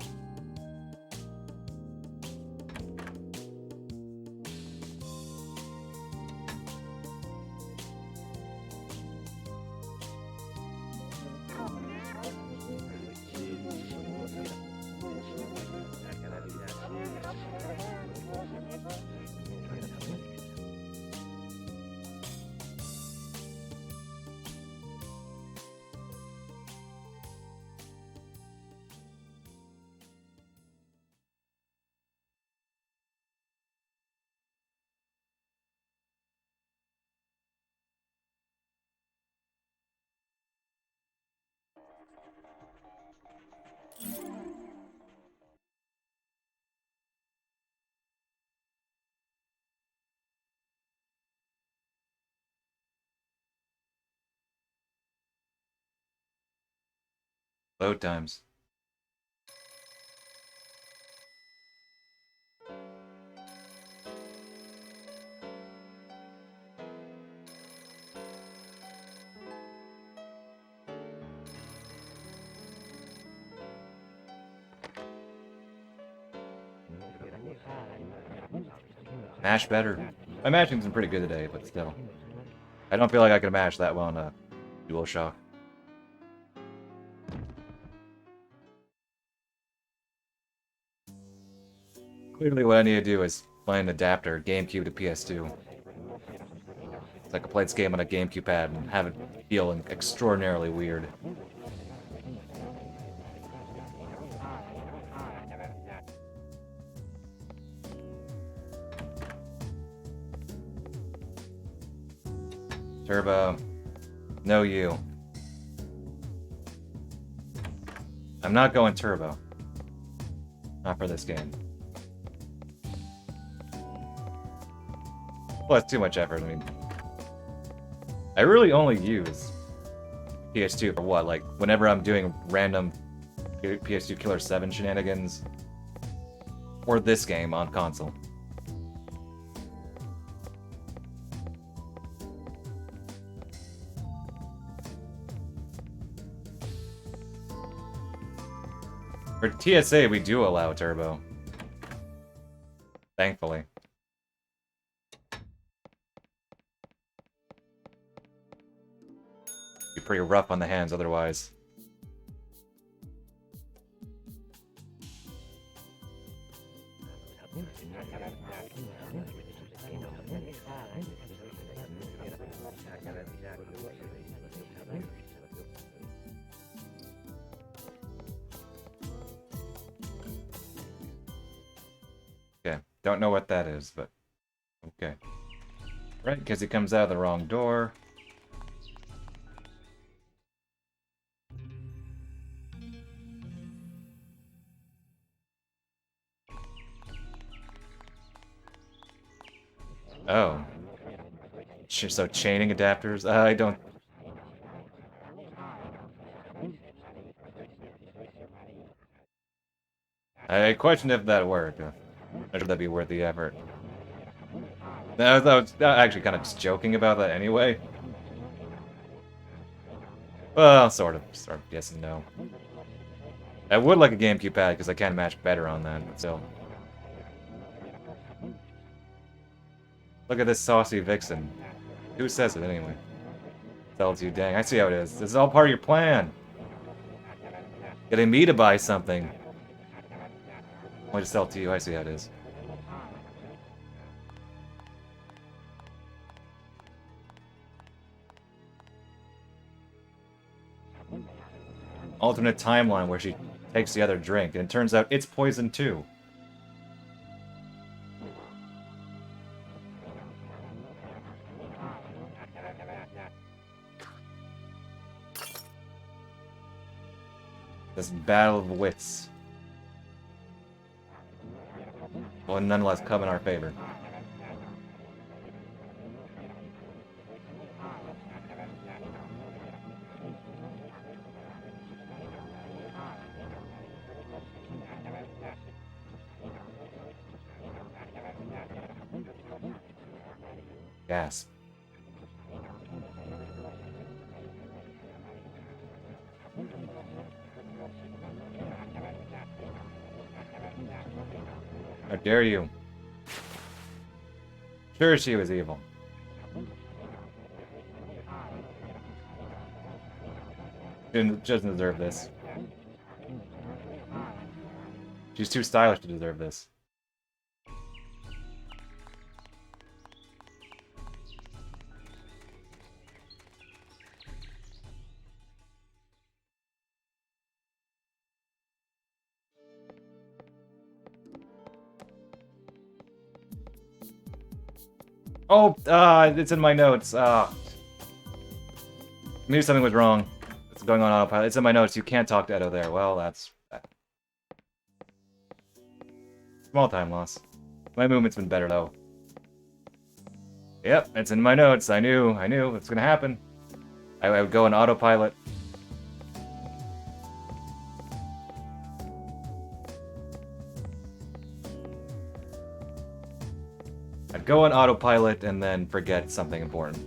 Load times. Mash better. My mashing's been pretty good today, but still. I don't feel like I can mash that well on a DualShock. Clearly what I need to do is find an adapter, GameCube to PS2. So I can play this game on a GameCube pad and have it feel extraordinarily weird. Turbo. No you. I'm not going turbo. Not for this game. Well, that's too much effort. I mean, I really only use PS2 for what? Like, whenever I'm doing random PS2 Killer 7 shenanigans, or this game on console. For TSA, we do allow turbo. Thankfully. Be pretty rough on the hands otherwise. Okay, don't know what that is, but okay. Right, because he comes out of the wrong door. Oh. So chaining adapters? I don't... I question if that worked. Should that be worth the effort? I was actually kind of just joking about that anyway. Well, sort of, yes and no. I would like a GameCube pad because I can match better on that, but still. Look at this saucy vixen. Who says it anyway? Tells you, dang, I see how it is. This is all part of your plan. Getting me to buy something. I'll just sell it to you, I see how it is. Alternate timeline where she takes the other drink, and it turns out it's poison too. This battle of wits will nonetheless come in our favor. Gasp. How dare you? Sure, she was evil. She doesn't deserve this. She's too stylish to deserve this. Oh, it's in my notes. Maybe something was wrong. It's going on autopilot. It's in my notes. You can't talk to Edo there. Well, that's bad. Small time loss. My movement's been better, though. Yep, it's in my notes. I knew it's gonna happen. I would go on autopilot. I'd go on autopilot and then forget something important.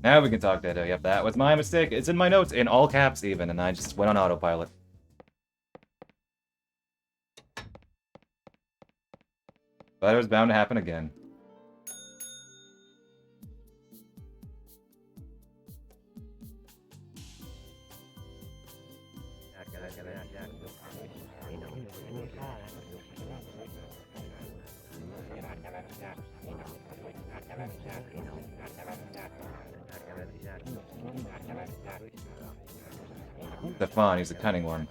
Now we can talk to Edo. Yep, that was my mistake. It's in my notes, in all caps even, and I just went on autopilot. But it was bound to happen again. Stefan, he's a cunning one.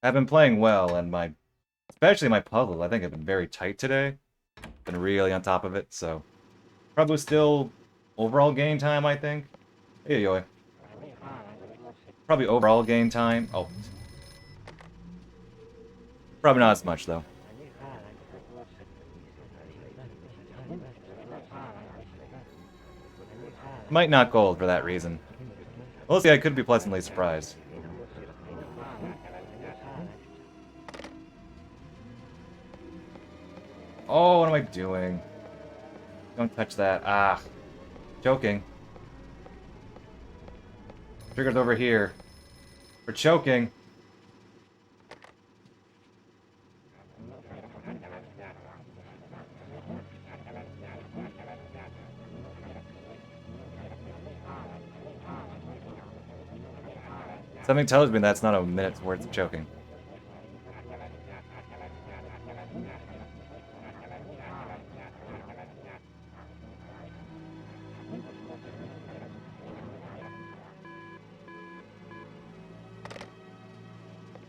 I've been playing well, and especially my puzzles, I think have been very tight today. Been really on top of it, so probably still overall game time, I think. Hey, yo. Probably overall game time. Oh. Probably not as much, though. Might not gold for that reason. We'll see, I could be pleasantly surprised. Oh, what am I doing? Don't touch that. Ah. Choking. Trigger's over here. We're choking. Something tells me that's not a minute's worth of choking.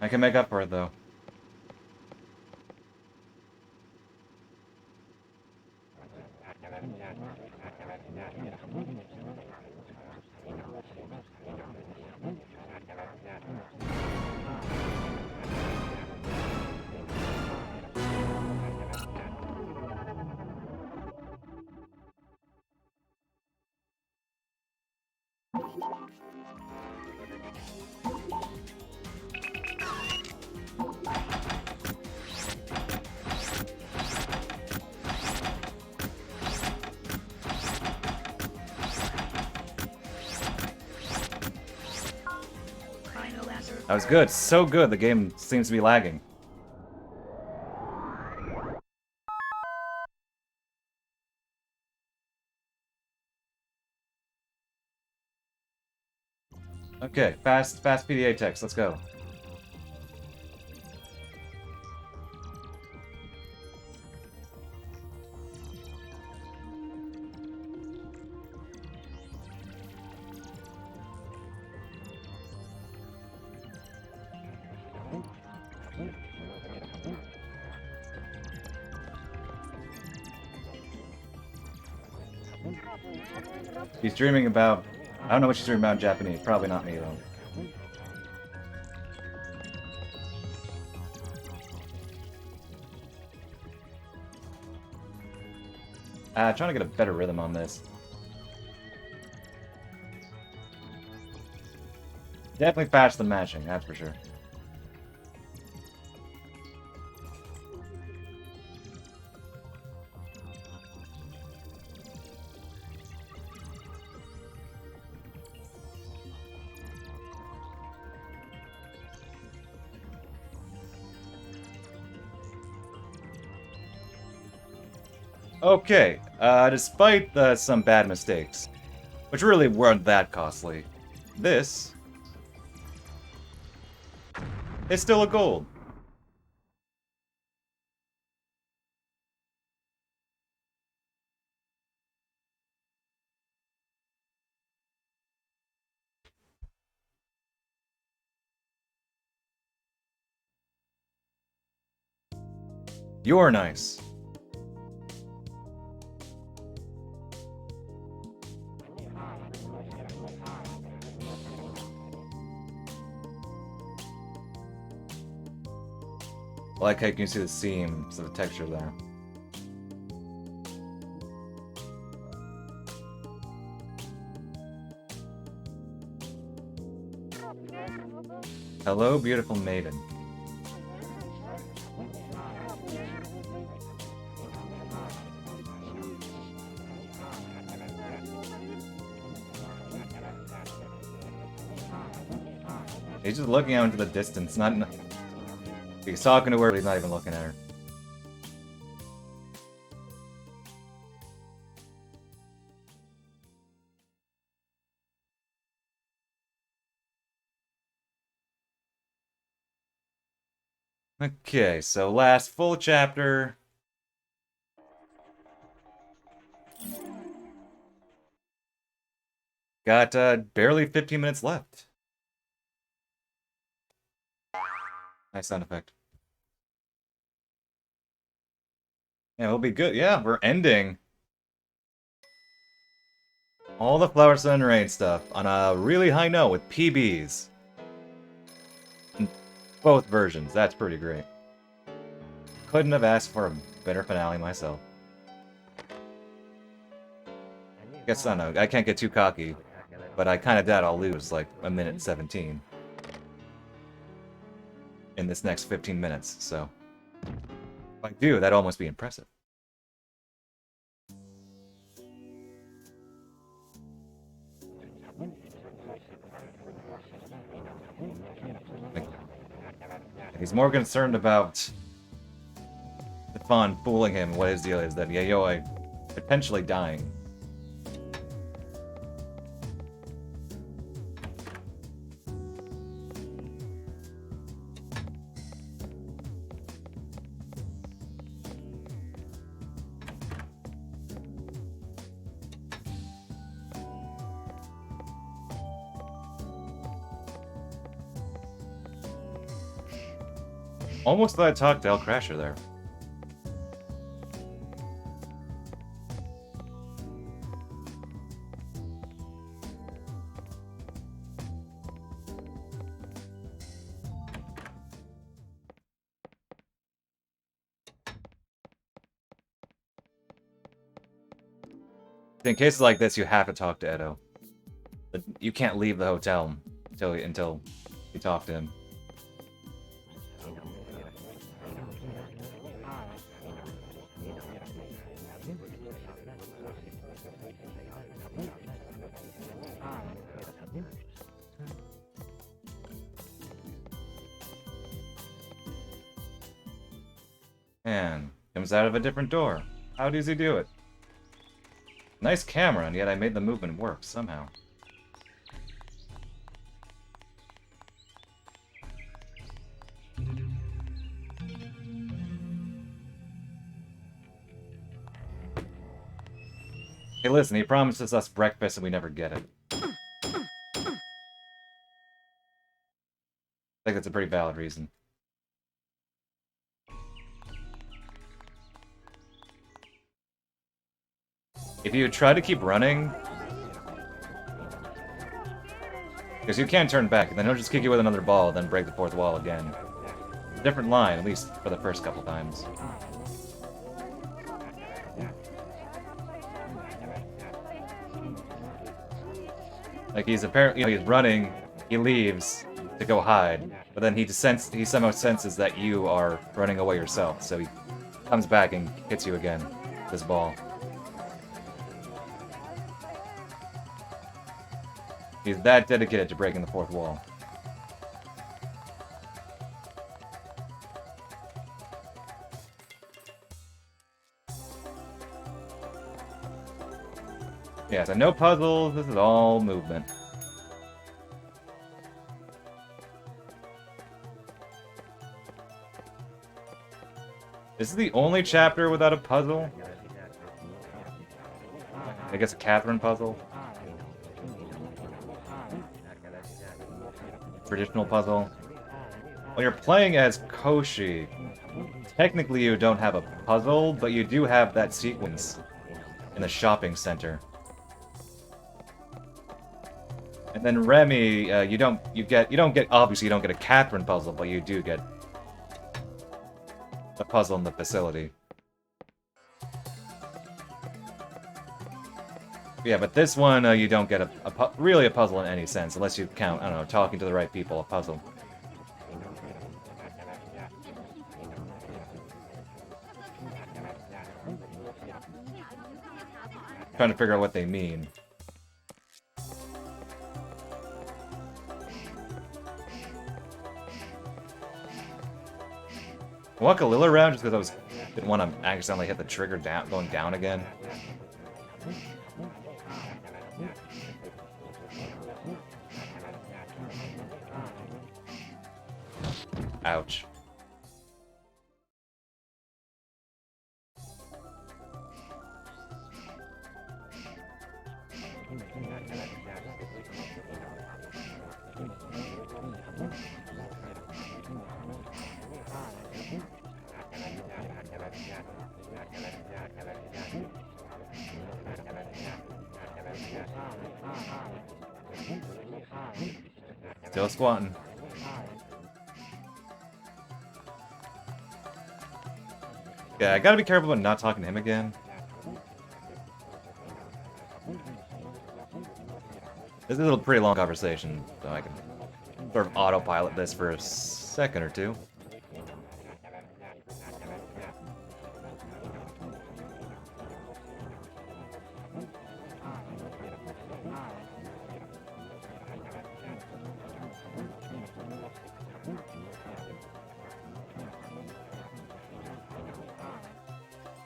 I can make up for it, though. That was good. So good. The game seems to be lagging. Okay, fast PDA text. Let's go. She's dreaming about... I don't know what she's dreaming about in Japanese. Probably not me, though. Trying to get a better rhythm on this. Definitely faster than matching, that's for sure. Okay, despite some bad mistakes, which really weren't that costly, this is still a gold. You're nice. I like how you can see the seams of the texture there. Hello, beautiful maiden. He's just looking out into the distance, not... He's talking to her, but he's not even looking at her. Okay, so last full chapter. Got barely 15 minutes left. Nice sound effect. Yeah, we'll be good. Yeah, we're ending all the Flower, Sun, and Rain stuff on a really high note with PBs. In both versions. That's pretty great. Couldn't have asked for a better finale myself. Guess I don't know. I can't get too cocky, but I kind of doubt I'll lose like a minute 17 in this next 15 minutes, so if I do, that'd almost be impressive. He's more concerned about Stefan fooling him, what his deal is, than Yayoi potentially dying. Almost thought I talked to El Crasher there. In cases like this, you have to talk to Edo. You can't leave the hotel until you talk to him. And comes out of a different door. How does he do it? Nice camera, and yet I made the movement work somehow. Hey, listen, he promises us breakfast and we never get it. I think that's a pretty valid reason. If you try to keep running, because you can't turn back, and then he'll just kick you with another ball, then break the fourth wall again. Different line, at least for the first couple times. Like he's apparently, he's running, he leaves to go hide, but then he somehow senses that you are running away yourself, so he comes back and hits you again with this ball. He's that dedicated to breaking the fourth wall. Yeah, so no puzzles, this is all movement. This is the only chapter without a puzzle. I guess a Catherine puzzle. Traditional puzzle. When you're playing as Koshi, technically you don't have a puzzle, but you do have that sequence in the shopping center. And then Remy, you don't get obviously you don't get a Catherine puzzle, but you do get a puzzle in the facility. Yeah, but this one you don't get really a puzzle in any sense, unless you count, I don't know, talking to the right people, a puzzle. Trying to figure out what they mean. Walk a little around just because didn't want to accidentally hit the trigger going down again. Ouch. Still squatting. Yeah, I gotta be careful about not talking to him again. This is a pretty long conversation, so I can sort of autopilot this for a second or two.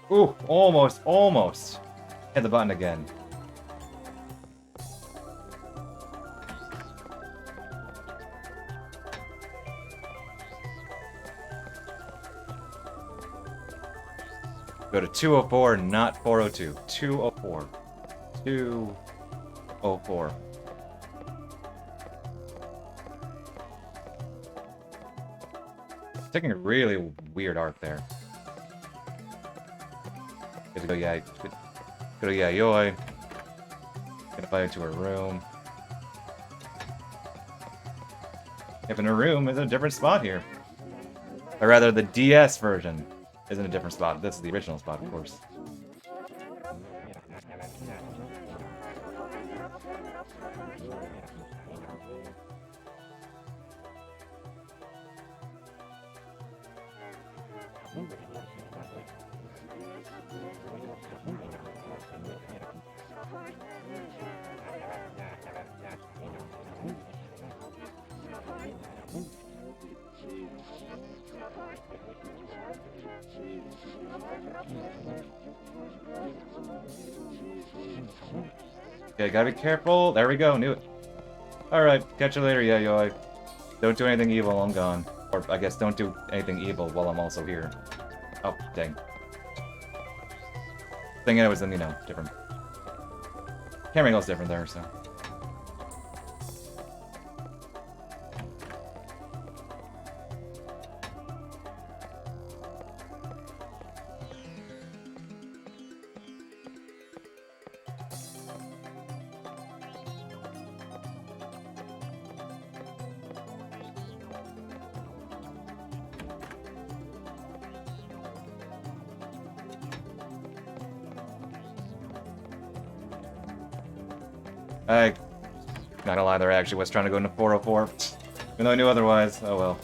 Ooh, almost. Hit the button again. Go to 204, not 402. 204. 204. Taking a really weird arc there. Go to Yayoi. Gonna fly into her room. If in her room is in a different spot here. Or rather, the DS version is in a different spot. This is the original spot, of course. Okay, gotta be careful. There we go, knew it. Alright, catch you later, yeah, yo. Don't do anything evil, I'm gone. Or, I guess, don't do anything evil while I'm also here. Oh, dang. Thinking it was, you know, different. Camera angle's different there, so. Not gonna lie, there actually was trying to go into 404. Even though I knew otherwise. Oh well.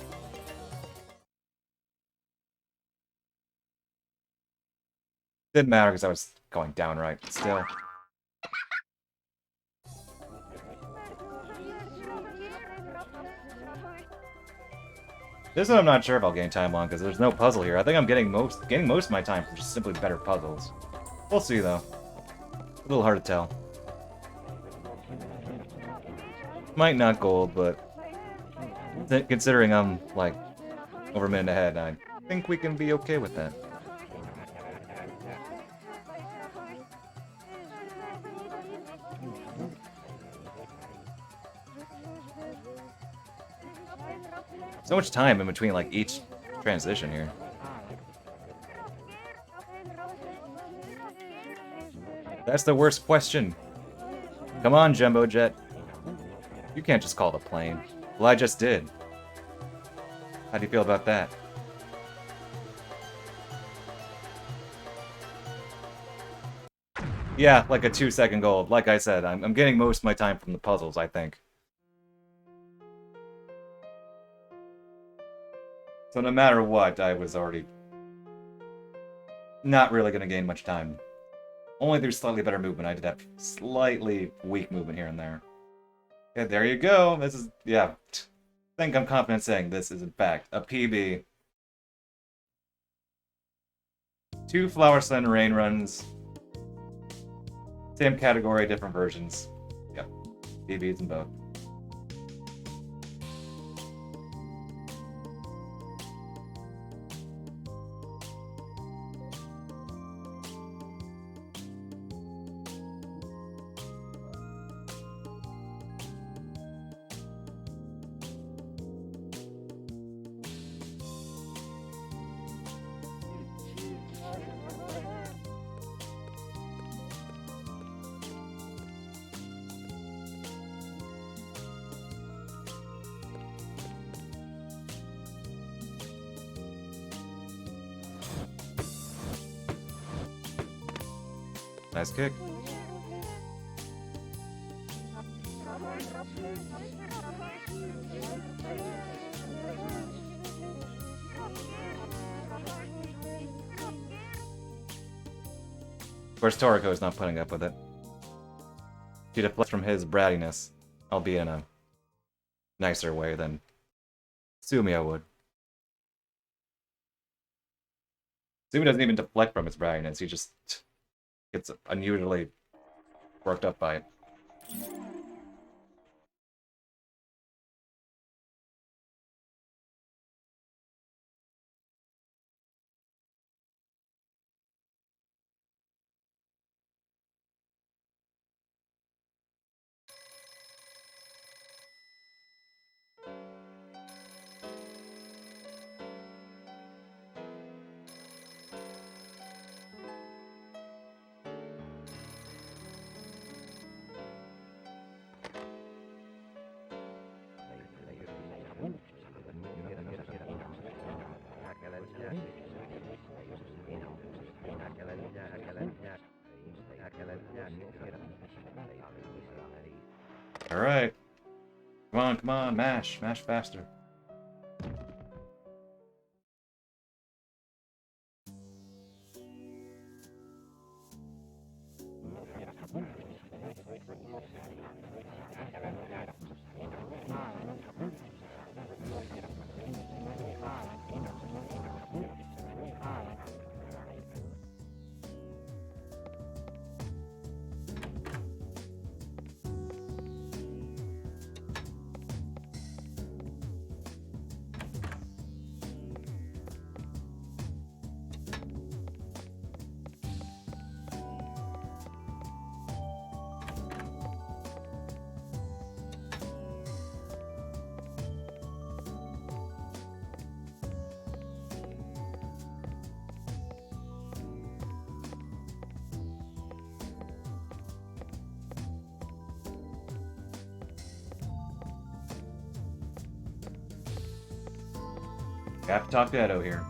Didn't matter because I was going down right, but still. This one I'm not sure if I'll gain time on because there's no puzzle here. I think I'm getting most of my time from just simply better puzzles. We'll see though. A little hard to tell. Might not gold, but considering I'm like over a minute ahead, I think we can be okay with that. So much time in between like each transition here. That's the worst question. Come on, Jumbo Jet. You can't just call the plane. Well, I just did. How do you feel about that? Yeah, like a 2-second gold. Like I said, I'm getting most of my time from the puzzles, I think. So no matter what, I was already not really going to gain much time. Only through slightly better movement. I did have slightly weak movement here and there. Yeah, there you go. This is, yeah. I think I'm confident saying this is, in fact, a PB. 2 Flower Sun rain runs. Same category, different versions. Yep. PBs in both. Nice kick. Of course, Toriko is not putting up with it. She deflects from his brattiness, albeit in a nicer way than Sumiya would. Sumiya doesn't even deflect from his brattiness, he just gets unusually worked up by it. Alright. Come on, mash. Mash faster. You have to talk to Edo here.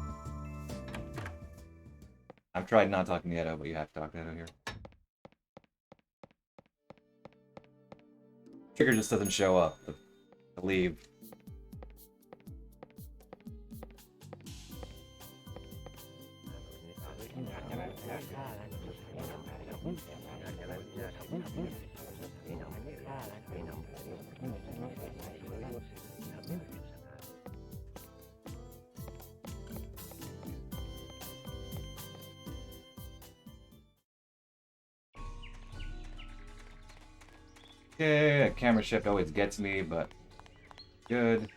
I've tried not talking to Edo, but you have to talk to Edo here. Trigger just doesn't show up. To leave. Okay, a camera shift always gets me, but good.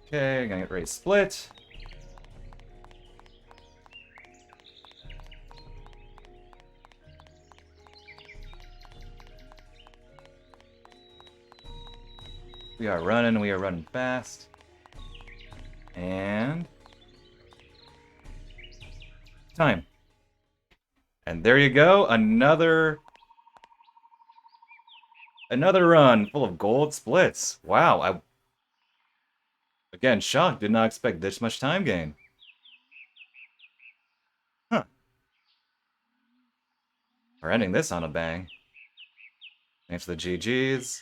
Okay, gonna get ready to split. We are running fast. And time. And there you go, another run full of gold splits. Wow, again shocked, did not expect this much time gain. Huh. We're ending this on a bang. Thanks to the GGs.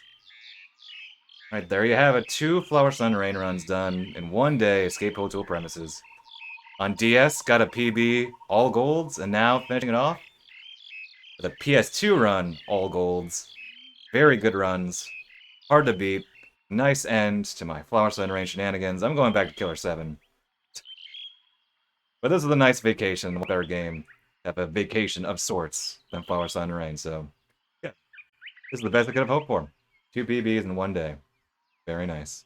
Right, there you have it. 2 Flower Sun Rain runs done in one day, Escape Hotel Premises. On DS, got a PB, all golds, and now finishing it off with a PS2 run, all golds. Very good runs. Hard to beat. Nice end to my Flower Sun Rain shenanigans. I'm going back to Killer 7. But this is a nice vacation with our game. Have a vacation of sorts than Flower Sun Rain, so yeah. This is the best I could have hoped for. 2 PBs in one day. Very nice.